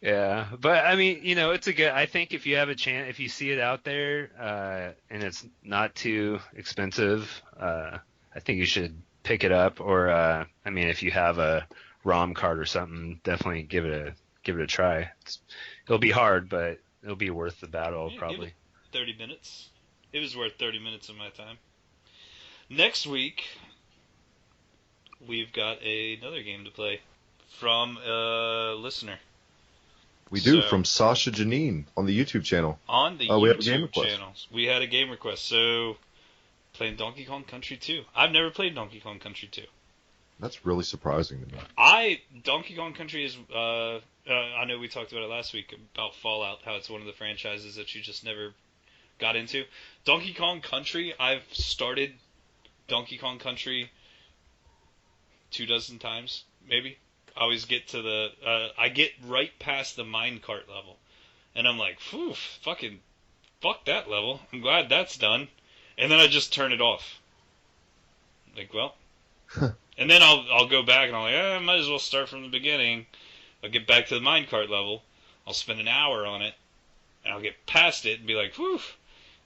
Yeah, but I mean, it's a good. I think if you have a chance, if you see it out there, and it's not too expensive, I think you should pick it up. Or, I mean, if you have a ROM card or something, definitely give it a try. It'll be hard, but it'll be worth the battle probably. 30 minutes. It was worth 30 minutes of my time. Next week, we've got another game to play from a listener. We do, from Sasha Janine on the YouTube channel. On the we have a game YouTube request. channels. We had a game request. So, playing Donkey Kong Country 2. I've never played Donkey Kong Country 2. That's really surprising to me. Donkey Kong Country is, I know we talked about it last week, about Fallout, how it's one of the franchises that you just never got into. Donkey Kong Country, I've started Donkey Kong Country 24 times, maybe. I always get to I get right past the minecart level. And I'm like, phew, fuck that level. I'm glad that's done. And then I just turn it off. Like, well. And then I'll go back and I'm like, I might as well start from the beginning. I'll get back to the minecart level. I'll spend an hour on it. And I'll get past it and be like, whew,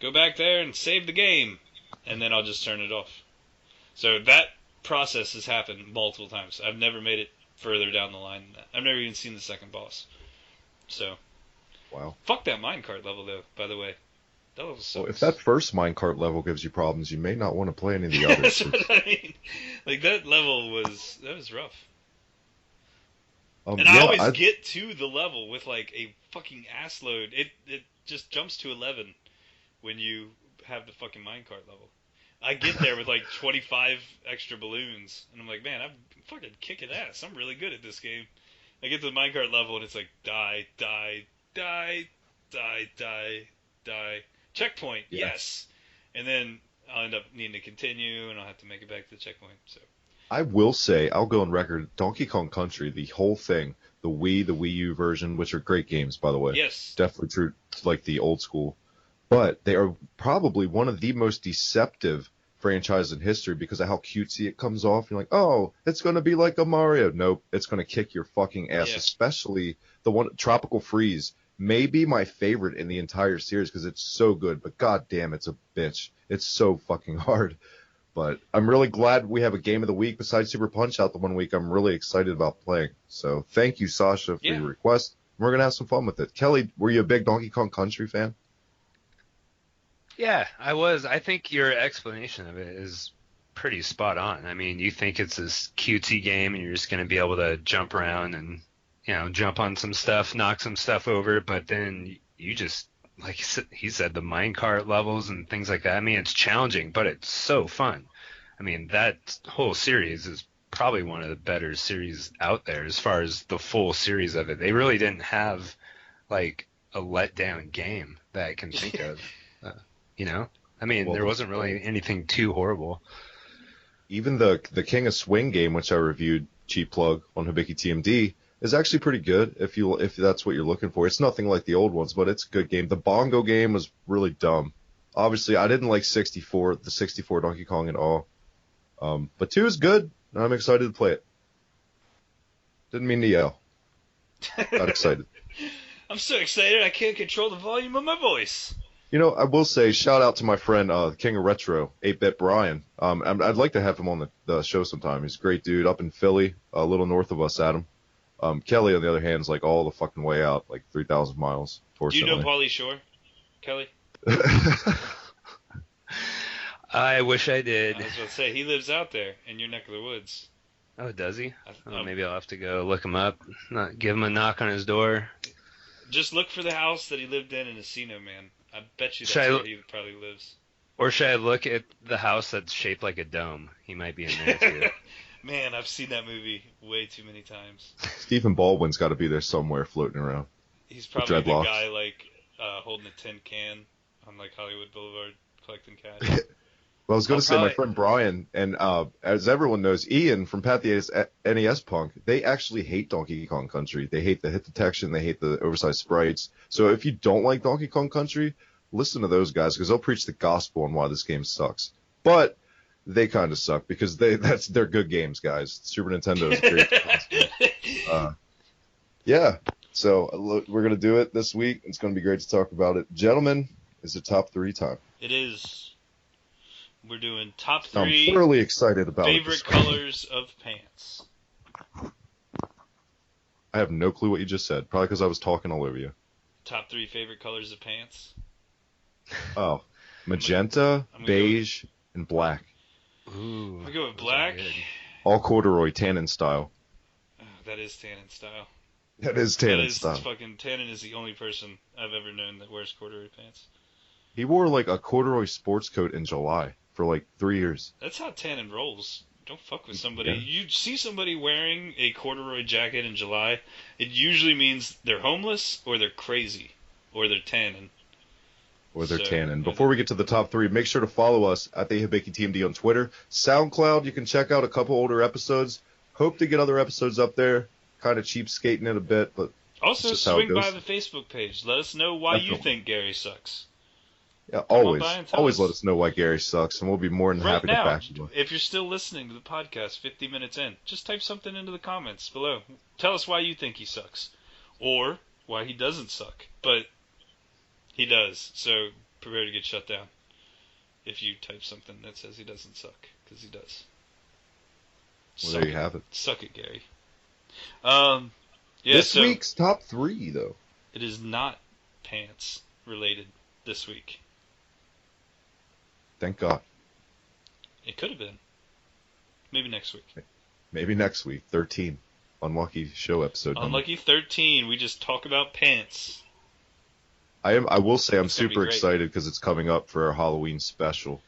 go back there and save the game. And then I'll just turn it off. So that process has happened multiple times. I've never made it further down the line than that. I've never even seen the second boss. So, wow. Fuck that minecart level, though, by the way. That level sucks. Well, if that first minecart level gives you problems, you may not want to play any of the others. That's what I mean. Like, that level was rough. And I always get to the level with, like, a fucking ass load. It just jumps to 11 when you have the fucking minecart level. I get there with like 25 extra balloons, and I'm like, man, I'm fucking kicking ass. I'm really good at this game. I get to the minecart level, and it's like, die, die, die, die, die, die. Checkpoint, yes. And then I'll end up needing to continue, and I'll have to make it back to the checkpoint. So I will say, I'll go on record, Donkey Kong Country, the whole thing, the Wii U version, which are great games, by the way. Yes. Definitely true to like the old school. But they are probably one of the most deceptive franchise in history because of how cutesy it comes off. You're like, oh, it's going to be like a Mario. Nope, it's going to kick your fucking ass, Yeah. especially the one, Tropical Freeze. Maybe my favorite in the entire series because it's so good, but god damn, it's a bitch. It's so fucking hard. But I'm really glad we have a game of the week besides Super Punch-Out the one week I'm really excited about playing. So thank you, Sasha, for your request. We're going to have some fun with it. Kelly, were you a big Donkey Kong Country fan? Yeah, I was. I think your explanation of it is pretty spot on. I mean, you think it's this cutesy game and you're just going to be able to jump around and, you know, jump on some stuff, knock some stuff over, but then you just, like he said, the minecart levels and things like that. I mean, it's challenging, but it's so fun. I mean, that whole series is probably one of the better series out there as far as the full series of it. They really didn't have, like, a letdown game that I can think of. You know? I mean, there wasn't really anything too horrible. Even the King of Swing game, which I reviewed, cheap plug, on Hibiki TMD, is actually pretty good if that's what you're looking for. It's nothing like the old ones, but it's a good game. The Bongo game was really dumb. Obviously, I didn't like the 64 Donkey Kong at all. But 2 is good, and I'm excited to play it. Didn't mean to yell. Got excited. I'm so excited I can't control the volume of my voice. You know, I will say, shout out to my friend, King of Retro, 8-Bit Brian. I'd like to have him on the show sometime. He's a great dude up in Philly, a little north of us, Adam. Kelly, on the other hand, is like all the fucking way out, like 3,000 miles. Do you know Pauly Shore, Kelly? I wish I did. I was about to say, he lives out there in your neck of the woods. Oh, does he? Maybe I'll have to go look him up, give him a knock on his door. Just look for the house that he lived in Encino, man. I bet you that's where he probably lives. Or should I look at the house that's shaped like a dome? He might be in there, too. Man, I've seen that movie way too many times. Stephen Baldwin's got to be there somewhere floating around. He's probably the guy, like, holding a tin can on, like, Hollywood Boulevard collecting cash. Well, I was going to say my friend Brian, and as everyone knows, Ian from Pat the NES Punk, they actually hate Donkey Kong Country. They hate the hit detection. They hate the oversized sprites. So if you don't like Donkey Kong Country, listen to those guys because they'll preach the gospel on why this game sucks. But they kind of suck because they're good games, guys. Super Nintendo is great. Yeah, so we're going to do it this week. It's going to be great to talk about it. Gentlemen, is it top 3 time? It is. We're doing top 3 I'm thoroughly excited about favorite colors of pants. I have no clue what you just said. Probably because I was talking all over you. Top 3 favorite colors of pants. Oh, magenta, beige, and black. Ooh, we go with black. All corduroy, Tannen style. Oh, that is Tannen style. That is Tannen style. Fucking Tannen is the only person I've ever known that wears corduroy pants. He wore like a corduroy sports coat in July for like 3 years. That's how Tannen rolls. Don't fuck with somebody. Yeah. You see somebody wearing a corduroy jacket in July, it usually means they're homeless or they're crazy or they're tanning. Or they're tanning. Before we get to the top 3, make sure to follow us at the Hibiki TMD on Twitter. SoundCloud, you can check out a couple older episodes. Hope to get other episodes up there. Kind of cheapskating it a bit, but also swing by the Facebook page. Let us know why you think Gary sucks. Yeah, always let us know why Gary sucks, and we'll be more than happy to back you up. If you're still listening to the podcast 50 minutes in, just type something into the comments below. Tell us why you think he sucks, or why he doesn't suck. But he does, so prepare to get shut down if you type something that says he doesn't suck, because he does. Well, there you have it. Suck it, Gary. This week's top 3, though. It is not pants related this week. Thank God. It could have been. Maybe next week. Maybe next week. 13. Unlucky show episode. Unlucky 13. We just talk about pants. I will say I'm super excited because it's coming up for our Halloween special.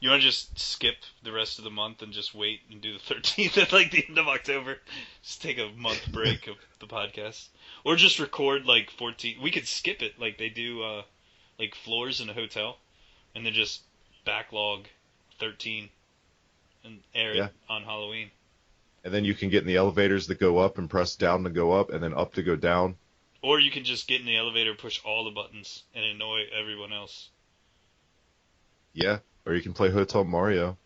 You want to just skip the rest of the month and just wait and do the 13th at like the end of October? Just take a month break of the podcast. Or just record like 14. We could skip it like they do like floors in a hotel. And then just backlog 13 and air it on Halloween. And then you can get in the elevators that go up and press down to go up and then up to go down. Or you can just get in the elevator, push all the buttons, and annoy everyone else. Yeah, Or you can play Hotel Mario.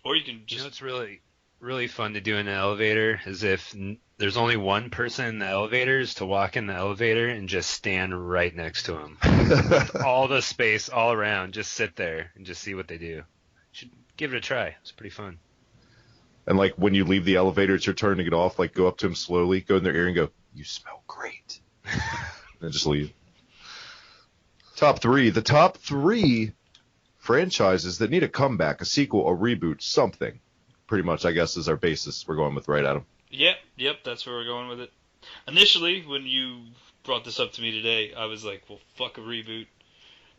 Or you can just. You know what's really, really fun to do in an elevator is if there's only one person in the elevator is to walk in the elevator and just stand right next to him. All the space all around, just sit there and just see what they do. You should give it a try. It's pretty fun. And like when you leave the elevator, it's your turn to get off. Like go up to them slowly, go in their ear and go, "You smell great," and just leave. Top 3. The top 3 franchises that need a comeback, a sequel, a reboot, something. Pretty much, I guess, is our basis we're going with, right, Adam? Yep, that's where we're going with it. Initially, when you brought this up to me today, I was like, well, fuck a reboot.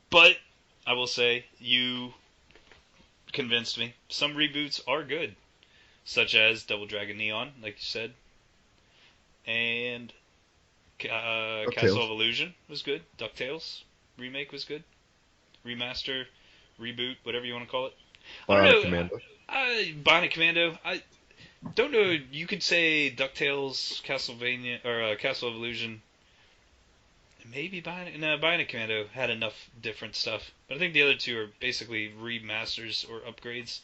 But I will say, you convinced me. Some reboots are good, such as Double Dragon Neon, like you said. And Castle of Illusion was good. DuckTales remake was good. Remaster, reboot, whatever you want to call it. Bionic Commando. Bionic Commando. I don't know. You could say DuckTales, Castlevania, or Castle of Illusion. Maybe Bionic Commando had enough different stuff. But I think the other two are basically remasters or upgrades.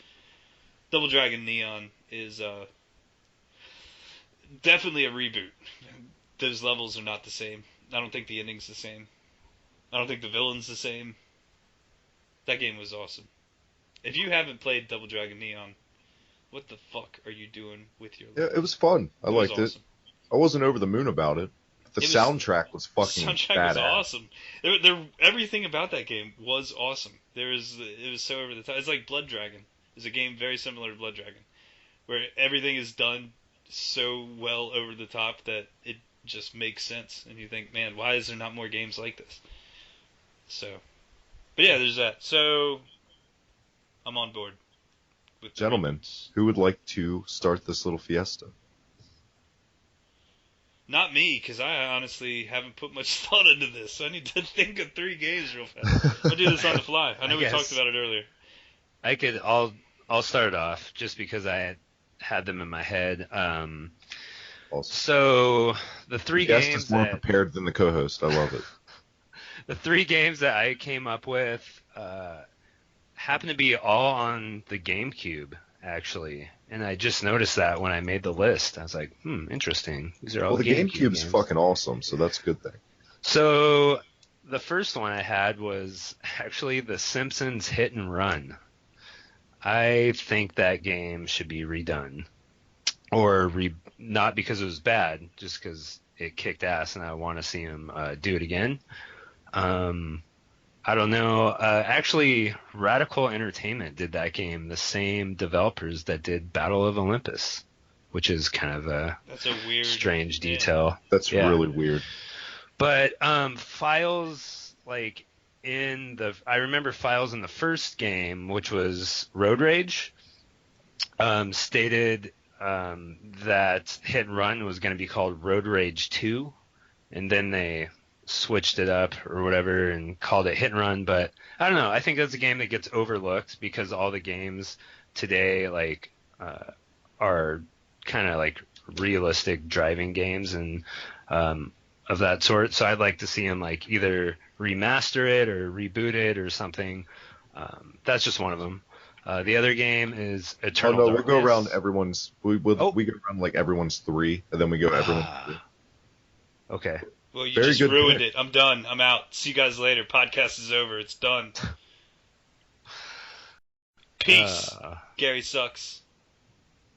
Double Dragon Neon is definitely a reboot. Those levels are not the same. I don't think the ending's the same. I don't think the villain's the same. That game was awesome. If you haven't played Double Dragon Neon, what the fuck are you doing with your life? Yeah, it was fun. I liked it. I wasn't over the moon about it. The soundtrack was fucking badass. The soundtrack was awesome. Everything about that game was awesome. It was so over the top. It's like Blood Dragon. It's a game very similar to Blood Dragon, where everything is done so well over the top that it just makes sense. And you think, man, why is there not more games like this? So, but yeah, there's that. So, I'm on board. With Gentlemen, who would like to start this little fiesta? Not me, because I honestly haven't put much thought into this. So I need to think of 3 games real fast. I'll do this on the fly. I know we talked about it earlier. I'll start off just because I had them in my head. So the 3 games. The guest is more prepared than the co-host. I love it. The 3 games that I came up with happen to be all on the GameCube, actually. And I just noticed that when I made the list. I was like, interesting. These are all the GameCube's fucking awesome, so that's a good thing. So the first one I had was actually The Simpsons Hit and Run. I think that game should be redone. Or not because it was bad, just because it kicked ass and I want to see him do it again. I don't know. Actually, Radical Entertainment did that game, the same developers that did Battle of Olympus, which is kind of that's a weird, strange detail. That's really weird. But Files, like I remember Files in the first game, which was Road Rage, stated that Hit and Run was going to be called Road Rage 2, and then they switched it up or whatever and called it Hit and Run. But I don't know. I think that's a game that gets overlooked because all the games today are kind of like realistic driving games and of that sort. So I'd like to see them like either remaster it or reboot it or something. That's just one of them. The other game is Eternal Darkness. We'll go around everyone's. We go around like everyone's 3, and then we go everyone's 3. Okay. Well, you just ruined it. I'm done. I'm out. See you guys later. Podcast is over. It's done. Peace. Gary sucks.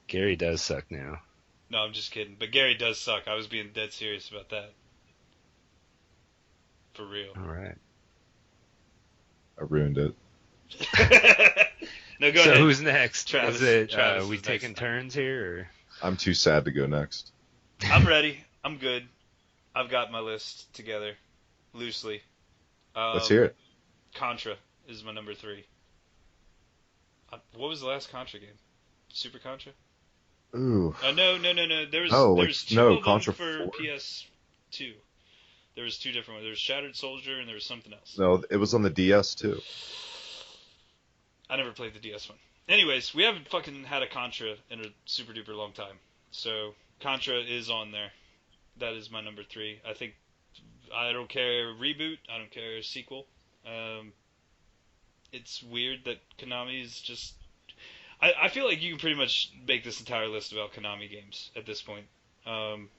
Gary does suck now. No, I'm just kidding. But Gary does suck. I was being dead serious about that. For real. All right. I ruined it. No, go ahead. So who's next? Travis. Is it Travis we taking turns here? Or? I'm too sad to go next. I'm ready. I'm good. I've got my list together, loosely. Let's hear it. Contra is my number 3. What was the last Contra game? Super Contra? Ooh. No. There was 2 of them Contra for 4? PS2. There was 2 different ones. There was Shattered Soldier and there was something else. No, it was on the DS too. I never played the DS one. Anyways, we haven't fucking had a Contra in a super duper long time. So Contra is on there. That is my number 3. I think I don't care reboot. I don't care sequel. it's weird that Konami is just. I feel like you can pretty much make this entire list about Konami games at this point. Um,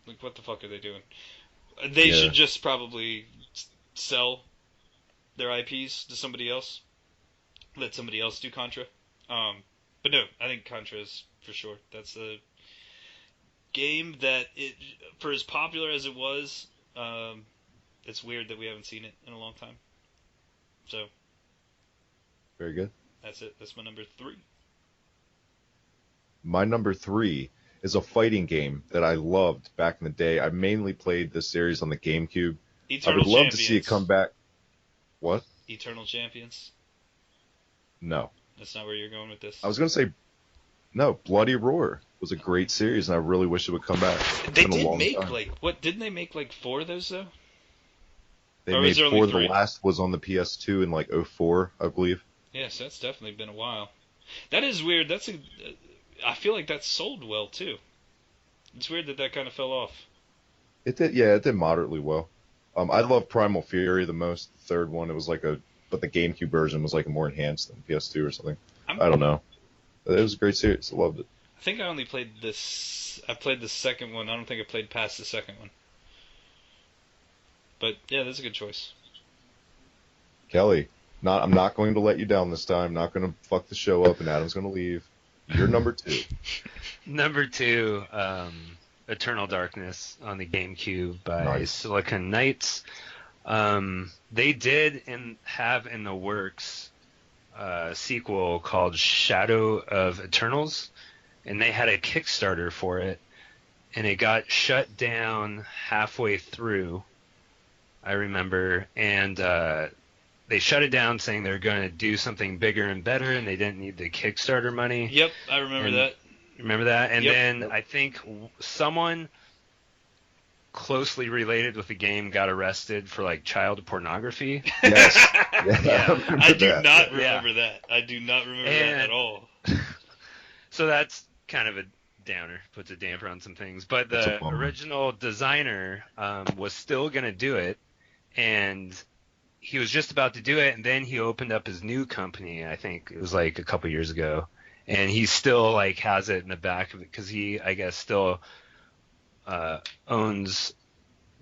like, what the fuck are they doing? They should just probably sell their IPs to somebody else. Let somebody else do Contra. But no, I think Contra is for sure. That's a game that, for as popular as it was, it's weird that we haven't seen it in a long time. So. Very good. That's it. That's my number 3. My number 3 is a fighting game that I loved back in the day. I mainly played this series on the GameCube. Eternal I would love Champions. to see it come back. What? Eternal Champions? No. That's not where you're going with this. I was going to say, no, Bloody Roar was a great series, and I really wish it would come back. They did make, didn't they make, 4 of those, though? They made 4. The last was on the PS2 in, 2004, I believe. Yes, that's definitely been a while. That is weird. I feel like that sold well, too. It's weird that kind of fell off. It did, yeah, it did moderately well. I love Primal Fury the most. The third one, it was but the GameCube version was more enhanced than PS2 or something. I don't know. It was a great series. I loved it. I think I only played this. I played the second one. I don't think I played past the second one. But yeah, that's a good choice. Kelly, I'm not going to let you down this time. I'm not going to fuck the show up, and Adam's going to leave. You're number 2. Number 2, Eternal Darkness on the GameCube by Silicon Knights. They did have in the works a sequel called Shadow of Eternals, and they had a Kickstarter for it, and it got shut down halfway through, I remember, and they shut it down saying they were going to do something bigger and better, and they didn't need the Kickstarter money. Yep, I remember that. Remember that? And yep. Then I think someone closely related with the game got arrested for child pornography. Yes. Yeah. I do not remember that. I do not remember that at all. So that's kind of a downer, puts a damper on some things. But the original designer was still going to do it, and he was just about to do it, and then he opened up his new company. I think it was a couple years ago, and he still has it in the back of it because he, I guess, still owns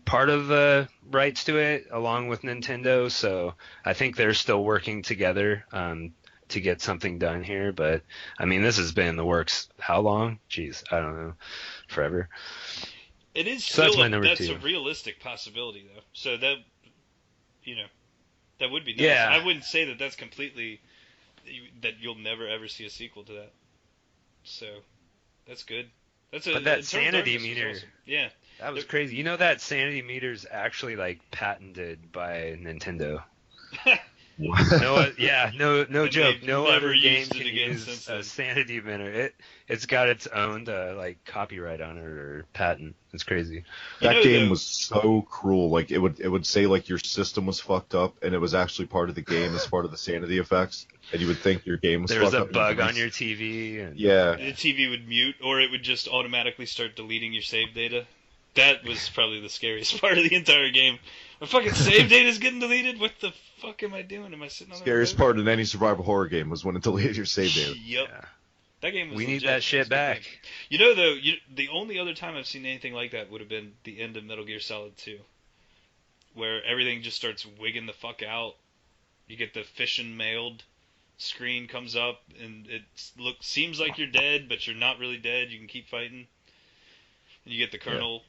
part of the rights to it along with Nintendo. So I think they're still working together to get something done here. But I mean, this has been in the works how long? Jeez, I don't know, forever. It is so still that's a realistic possibility though. So that that would be nice. Yeah. I wouldn't say that that's completely that you'll never ever see a sequel to that. So that's good. But that sanity meter, awesome. Yeah, that was crazy. You know that sanity meter's actually patented by Nintendo. No joke. No other game can use a sanity meter. It's got its own copyright on it or patent. It's crazy. That game was so cruel. It would say your system was fucked up, and it was actually part of the game as part of the sanity effects, and you would think your game was fucked up. There was a bug on your TV. And yeah. The TV would mute, or it would just automatically start deleting your save data. That was probably the scariest part of the entire game. My fucking save data's getting deleted? What the fuck am I doing? Am I sitting on the scariest part in any survival horror game was when it deleted your save data. Yep. Yeah. That game was We legit. need that shit back. Though, the only other time I've seen anything like that would have been the end of Metal Gear Solid 2. Where everything just starts wigging the fuck out. You get the fission mailed screen comes up, and it seems like you're dead, but you're not really dead. You can keep fighting. And you get the Colonel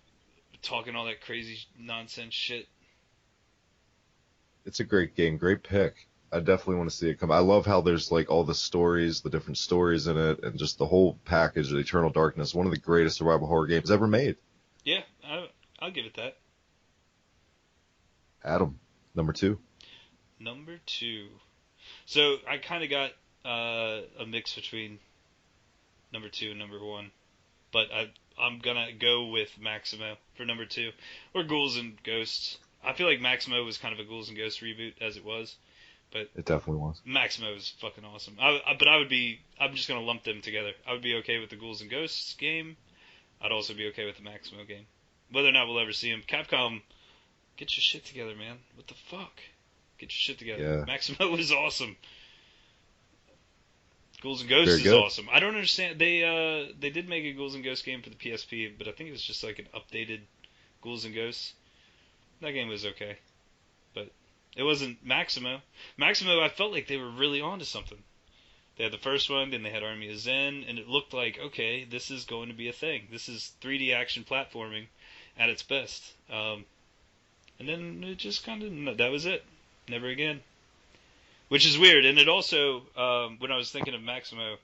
talking all that crazy nonsense shit. It's a great game, great pick. I definitely want to see it come. I love how there's all the stories, the different stories in it, and just the whole package of Eternal Darkness. One of the greatest survival horror games ever made. Yeah, I'll give it that. Adam, number 2. Number 2. So I kind of got a mix between number 2 and number 1, but I'm gonna go with Maximo for number 2, or Ghouls and Ghosts. I feel like Maximo was kind of a Ghouls and Ghosts reboot as it was, but it definitely was. Maximo was fucking awesome. I'm just gonna lump them together. I would be okay with the Ghouls and Ghosts game. I'd also be okay with the Maximo game. Whether or not we'll ever see them, Capcom, get your shit together, man. What the fuck? Get your shit together. Yeah. Maximo was awesome. Ghouls and Ghosts Very is good. awesome. I don't understand. They did make a Ghouls and Ghosts game for the PSP, but I think it was just like an updated Ghouls and Ghosts. That game was okay, but it wasn't Maximo. Maximo, I felt like they were really onto something. They had the first one, then they had Army of Zen, and it looked like, okay, this is going to be a thing. This is 3D action platforming at its best. And then it just kind of, that was it. Never again. Which is weird. And it also, when I was thinking of Maximo,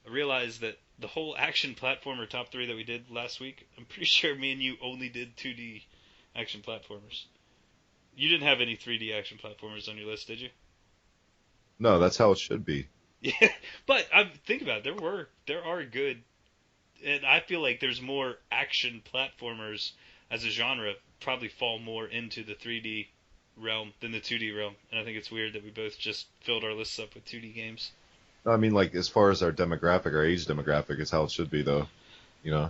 I realized that the whole action platformer top 3 that we did last week, I'm pretty sure me and you only did 2D action platformers. You didn't have any 3D action platformers on your list, did you? No, that's how it should be. Yeah, but think about it. There are good, and I feel like there's more action platformers as a genre probably fall more into the 3D realm than the 2D realm, and I think it's weird that we both just filled our lists up with 2D games. I mean, like, as far as our demographic, our age demographic is how it should be, though. You know?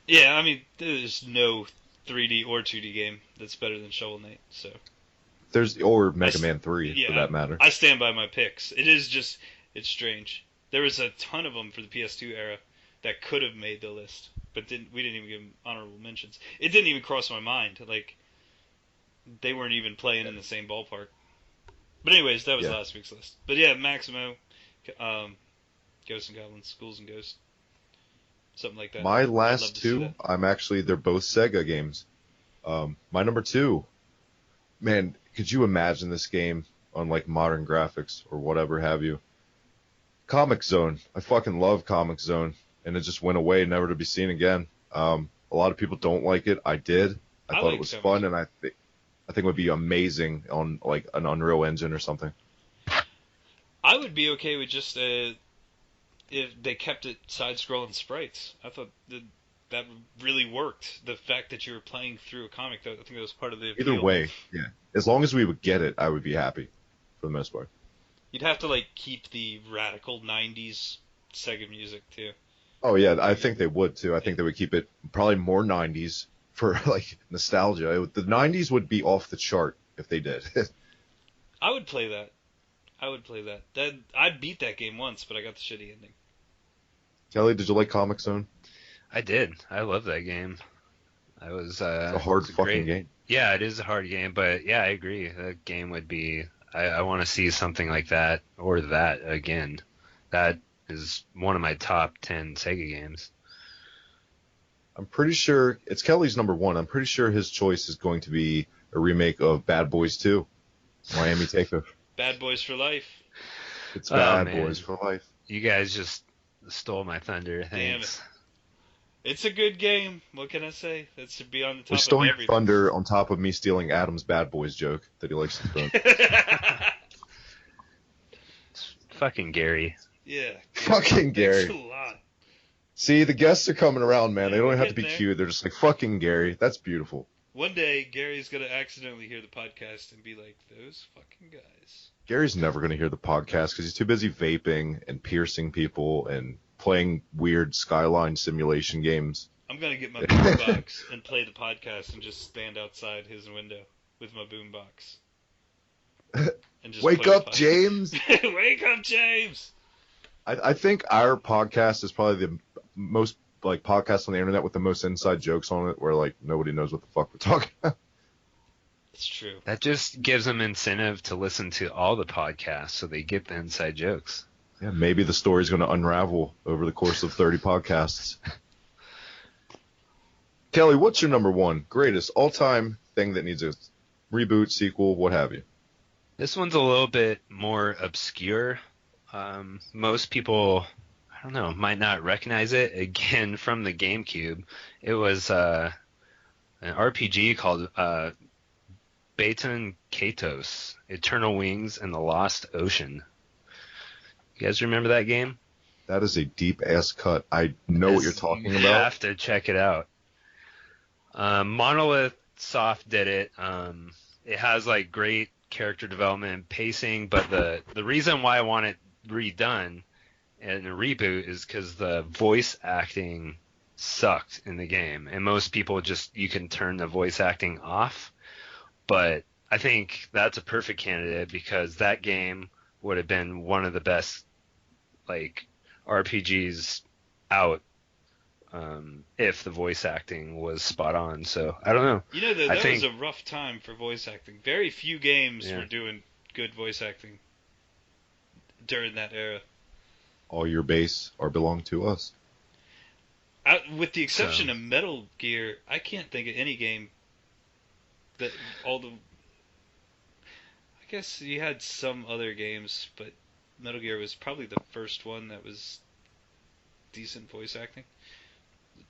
Yeah, I mean, there's no 3D or 2D game that's better than Shovel Knight, so. Or Mega Man 3, for that matter. I stand by my picks. It's strange. There was a ton of them for the PS2 era that could have made the list, but we didn't even give them honorable mentions. It didn't even cross my mind. Like, they weren't even playing in the same ballpark. But anyways, that was last week's list. But yeah, Maximo, Ghosts and Goblins, Ghouls and Ghosts, something like that. My last 2, they're both Sega games. My number 2, man, could you imagine this game on like modern graphics or whatever have you? Comic Zone. I fucking love Comic Zone, and it just went away, never to be seen again. A lot of people don't like it. I did. I thought it was fun, and I think it would be amazing on like an Unreal Engine or something. I would be okay with just if they kept it side-scrolling sprites. I thought that really worked. The fact that you were playing through a comic, I think that was part of the appeal. Either way, yeah. As long as we would get it, I would be happy for the most part. You'd have to like keep the radical 90s Sega music too. Oh yeah, I think they would too. I think they would keep it probably more 90s for like nostalgia. The 90s would be off the chart if they did. I would play that. I beat that game once, but I got the shitty ending. Kelly, did you like Comic Zone? I did. I love that game. It's a hard fucking game. Yeah, it is a hard game, but yeah, I agree. That game would be. I want to see something like that or that again. That is one of my top 10 Sega games. I'm pretty sure it's Kelly's number 1. I'm pretty sure his choice is going to be a remake of Bad Boys 2, Miami Takeover. Bad Boys for Life. It's Bad Boys for Life. You guys just stole my thunder. Thanks. Damn it. It's a good game. What can I say? That should be on the top of everything. We stole your thunder on top of me stealing Adam's Bad Boys joke that he likes to throw. Fucking Gary. Yeah. Fucking Gary. Thanks a lot. See, the guests are coming around, man. They don't have to be cute. They're just like, fucking Gary. That's beautiful. One day, Gary's going to accidentally hear the podcast and be like, those fucking guys. Gary's never going to hear the podcast because he's too busy vaping and piercing people and playing weird Skyline simulation games. I'm going to get my boombox and play the podcast and just stand outside his window with my boombox. And just Wake up, James! Wake up, James! I think our podcast is probably the most like podcast on the internet with the most inside jokes on it, where like nobody knows what the fuck we're talking about. It's true. That just gives them incentive to listen to all the podcasts, so they get the inside jokes. Yeah, maybe the story's going to unravel over the course of 30 podcasts. Kelly, what's your number 1 greatest all-time thing that needs a reboot, sequel, what have you? This one's a little bit more obscure. Most people, I don't know, might not recognize it. Again, from the GameCube, it was an RPG called Baton Kaitos, Eternal Wings and the Lost Ocean. You guys remember that game? That is a deep-ass cut. I know what you're talking about. You have to check it out. Monolith Soft did it. It has like great character development and pacing, but the reason why I want it redone and a reboot is because the voice acting sucked in the game, and most people you can turn the voice acting off, but I think that's a perfect candidate because that game would have been one of the best like RPGs out if the voice acting was spot on. So I don't know. You know, I that was think a rough time for voice acting. Very few games yeah. were doing good voice acting during that era. All your base are belong to us. With the exception So of Metal Gear, I can't think of any game that all the. I guess you had some other games, but Metal Gear was probably the first one that was decent voice acting.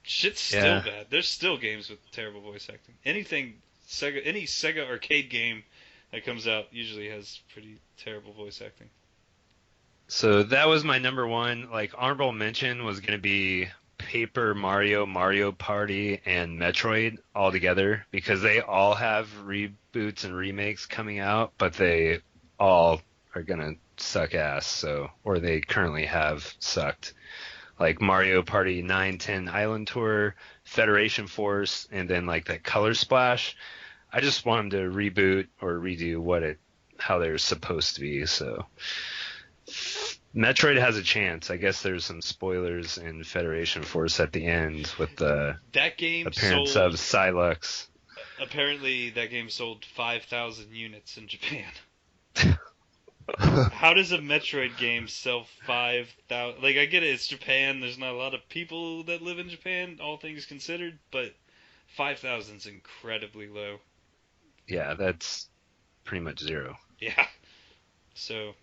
Shit's still yeah. bad. There's still games with terrible voice acting. Any Sega arcade game that comes out usually has pretty terrible voice acting. So that was my number one. Like honorable mention was gonna be Paper Mario, Mario Party, and Metroid all together because they all have reboots and remakes coming out, but they all are gonna suck ass. So, or they currently have sucked. Like Mario Party 9, 10 Island Tour, Federation Force, and then like that Color Splash. I just want them to reboot or redo how they're supposed to be. So Metroid has a chance. I guess there's some spoilers in Federation Force at the end with the That game appearance sold. of Silux. Apparently, that game sold 5,000 units in Japan. How does a Metroid game sell 5,000? Like, I get it, it's Japan. There's not a lot of people that live in Japan, all things considered, but 5,000 is incredibly low. Yeah, that's pretty much zero. Yeah. So,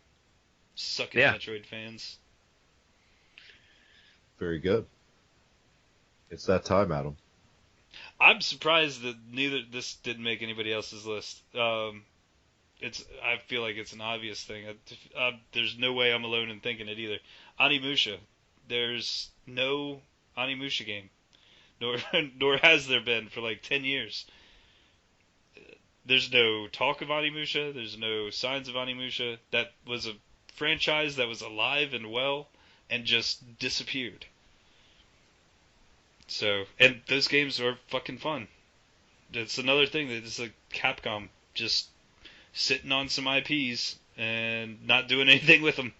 suck it, Yeah. Metroid fans. Very good. It's that time, Adam. I'm surprised that this didn't make anybody else's list. I feel like it's an obvious thing. There's no way I'm alone in thinking it either. Onimusha. There's no Onimusha game, nor has there been for like 10 years. There's no talk of Onimusha. There's no signs of Onimusha. That was a franchise that was alive and well and just disappeared. So, and those games are fucking fun. It's another thing that is like Capcom just sitting on some IPs and not doing anything with them.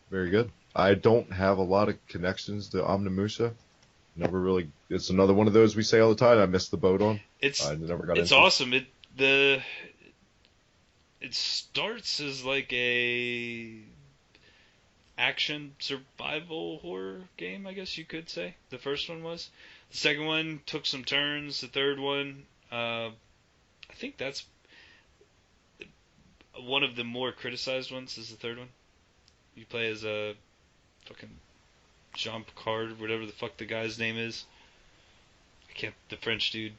Very good. I don't have a lot of connections to Omnimusha. Never really. It's another one of those we say all the time. I missed the boat on. I never got It's into. awesome. It starts as like a action survival horror game, I guess you could say. The first one was. The second one took some turns. The third one, I think that's one of the more criticized ones. Is the third one? You play as a fucking Jean Picard, whatever the fuck the guy's name is. The French dude.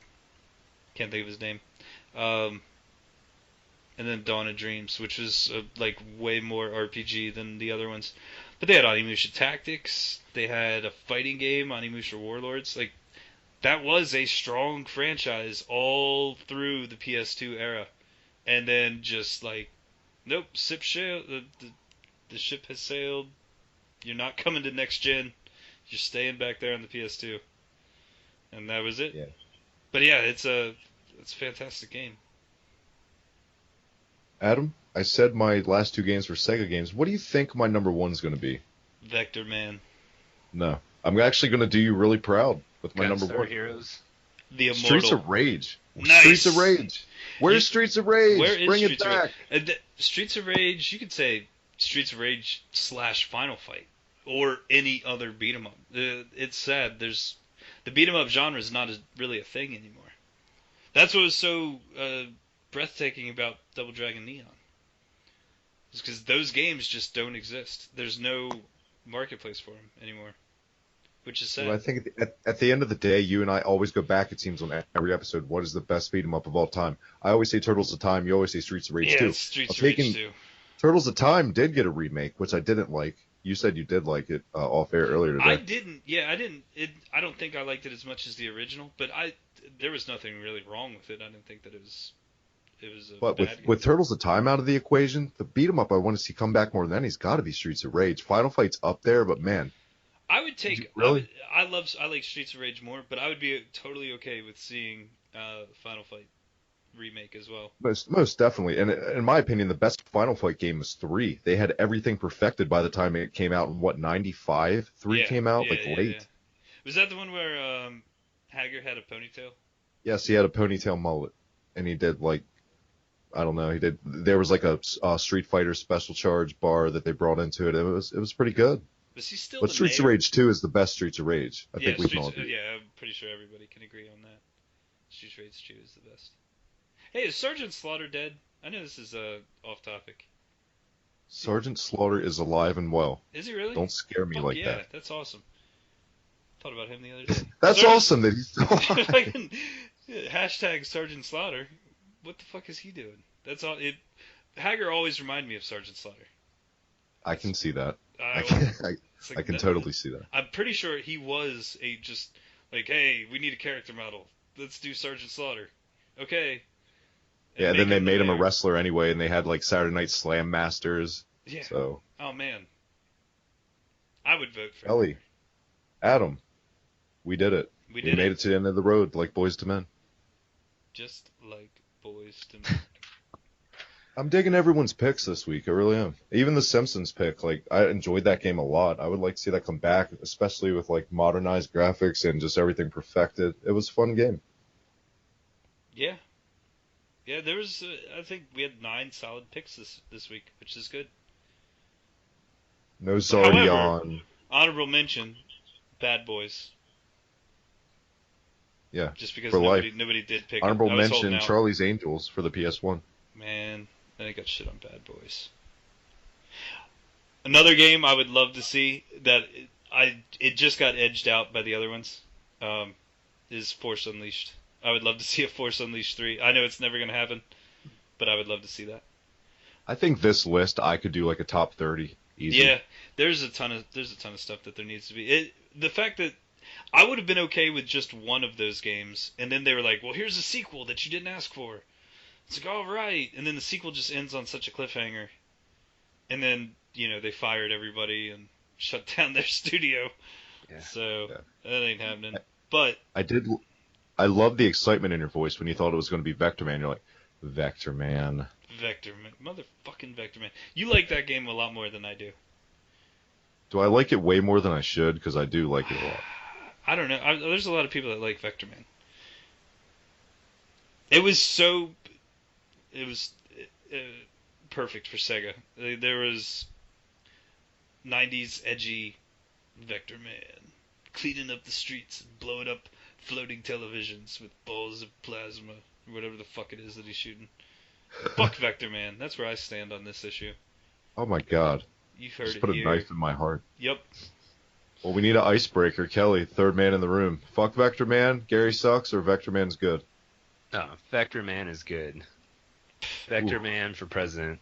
Can't think of his name. And then Dawn of Dreams, which was like way more RPG than the other ones. But they had Onimusha Tactics. They had a fighting game, Onimusha Warlords. Like, that was a strong franchise all through the PS2 era. And then just like, nope, the ship has sailed. You're not coming to next gen. You're staying back there on the PS2. And that was it. Yeah. But yeah, it's a fantastic game. Adam, I said my last two games were Sega games. What do you think my number one's going to be? Vector Man. No. I'm actually going to do you really proud with my number one. Heroes. The Immortal. Streets of Rage. Nice. Streets of Rage. Where's Streets of Rage? Where is Bring Streets it of back. Rage? Streets of Rage, you could say Streets of Rage / Final Fight. Or any other beat 'em up. It's sad. The beat 'em up genre is not really a thing anymore. That's what was so breathtaking about Double Dragon Neon. It's because those games just don't exist. There's no marketplace for them anymore, which is sad. Well, I think at the end of the day, you and I always go back, it seems, on every episode, what is the best beat 'em up of all time? I always say Turtles of Time. You always say Streets of Rage yeah, 2. Streets of Rage 2. Turtles of Time did get a remake, which I didn't like. You said you did like it off air earlier today. I didn't. Yeah, I didn't. I don't think I liked it as much as the original, but there was nothing really wrong with it. I didn't think that it was a But bad game. with Turtles of Time out of the equation, the beat 'em up I want to see come back more than any's got to be Streets of Rage. Final Fight's up there, but man, I would take. Really? I like Streets of Rage more, but I would be totally okay with seeing Final Fight remake as well. Most definitely. And in my opinion, the best Final Fight game was 3. They had everything perfected by the time it came out in, what, 95? 3 came out, late. Yeah. Was that the one where Hager had a ponytail? Yes, he had a ponytail mullet. And he did, like, I don't know, there was like a Street Fighter special charge bar that they brought into it. It was pretty good. Was he still But the Streets of mayor? Rage 2 is the best Streets of Rage. I think we can all agree. Yeah, I'm pretty sure everybody can agree on that. Streets of Rage 2 is the best. Hey, is Sergeant Slaughter dead? I know this is off topic. Sergeant Slaughter is alive and well. Is he really? Don't scare me like that. Yeah, that's awesome. Thought about him the other day. That's awesome that he's still alive. Hashtag Sergeant Slaughter. What the fuck is he doing? That's all. Hager always reminded me of Sergeant Slaughter. I can see that. I can that, totally see that. I'm pretty sure he was just like, hey, we need a character model. Let's do Sergeant Slaughter. Okay. Yeah, then they made him a wrestler anyway, and they had like Saturday Night Slam Masters. Yeah. So. Oh man. I would vote for Ellie, Adam, we did it. We made it to the end of the road, like Boys to Men. Just like Boys to Men. I'm digging everyone's picks this week. I really am. Even the Simpsons pick, like, I enjoyed that game a lot. I would like to see that come back, especially with like modernized graphics and just everything perfected. It was a fun game. Yeah. Yeah, there was. I think we had 9 solid picks this week, which is good. No Zardion. Honorable mention, Bad Boys. Yeah. Just because life. Nobody did pick. Honorable mention, Charlie's Angels for the PS1. Man, I got shit on Bad Boys. Another game I would love to see that it just got edged out by the other ones is Force Unleashed. I would love to see a Force Unleashed 3. I know it's never going to happen, but I would love to see that. I think this list I could do like a top 30 easy. Yeah, there's a ton of stuff that there needs to be. The fact that I would have been okay with just one of those games, and then they were like, "Well, here's a sequel that you didn't ask for." It's like, all right, and then the sequel just ends on such a cliffhanger, and then they fired everybody and shut down their studio. Yeah. So that ain't happening. But I love the excitement in your voice when you thought it was going to be Vector Man. You're like, Vector Man. Vector Man. Motherfucking Vector Man. You like that game a lot more than I do. Do I like it way more than I should? Because I do like it a lot. I don't know. There's a lot of people that like Vector Man. It was perfect for Sega. There was 90s edgy Vector Man cleaning up the streets and blowing up floating televisions with balls of plasma, or whatever the fuck it is that he's shooting. Fuck Vector Man. That's where I stand on this issue. Oh my god. You've heard Just it put here. a knife in my heart. Yep. Well, we need an icebreaker. Kelly, third man in the room. Fuck Vector Man, Gary sucks, or Vector Man's good? No, Vector Man is good. Vector Man for president.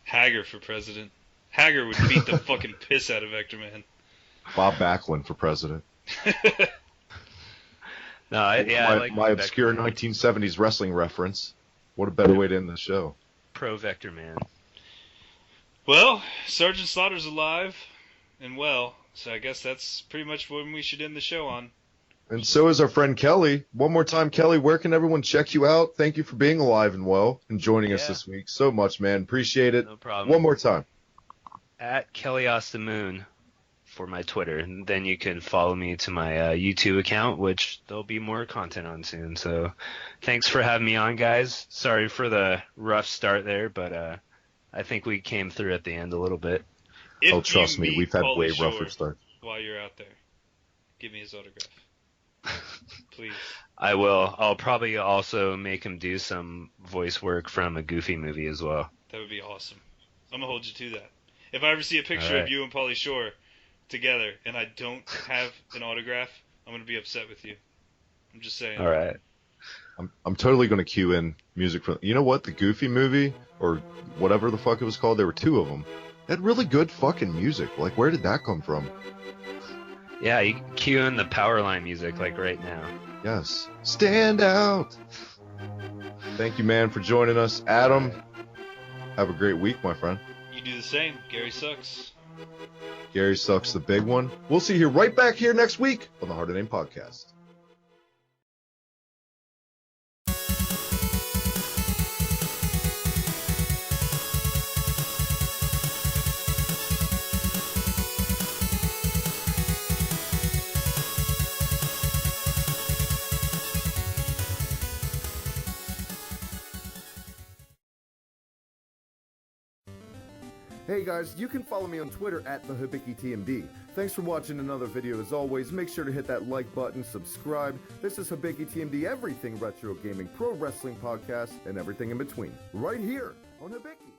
Hager for president. Hager would beat the fucking piss out of Vector Man. Bob Backlund for president. No, I like my obscure 1970s wrestling reference. What a better way to end the show. Pro Vector Man. Well, Sergeant Slaughter's alive and well, so I guess that's pretty much when we should end the show on. And so is our friend Kelly. One more time, Kelly, where can everyone check you out? Thank you for being alive and well and joining us this week. So much, man. Appreciate it. No problem. One more time. At Kelly Moon for my Twitter. And then you can follow me to my YouTube account, which there'll be more content on soon. So thanks for having me on, guys. Sorry for the rough start there, but I think we came through at the end a little bit. Trust me, we've had way rougher starts. While you're out there, give me his autograph. Please. I will. I'll probably also make him do some voice work from a Goofy movie as well. That would be awesome. I'm going to hold you to that. If I ever see a picture of you and Pauly Shore together and I don't have an autograph, I'm going to be upset with you. I'm just saying. All right. I'm totally going to cue in music from... You know what? The Goofy movie, or whatever the fuck it was called, there were 2 of them. It had really good fucking music. Like, where did that come from? Yeah, you can cue in the Powerline music, like right now. Yes. Stand out! Thank you, man, for joining us. Adam, have a great week, my friend. You do the same. Gary sucks. Gary Sucks the big one. We'll see you right back here next week on the Harder Name Podcast. Hey guys, you can follow me on Twitter at the HibikiTMD. Thanks for watching another video. As always, make sure to hit that like button, subscribe. This is HibikiTMD, everything retro gaming, pro wrestling podcast, and everything in between. Right here on Hibiki.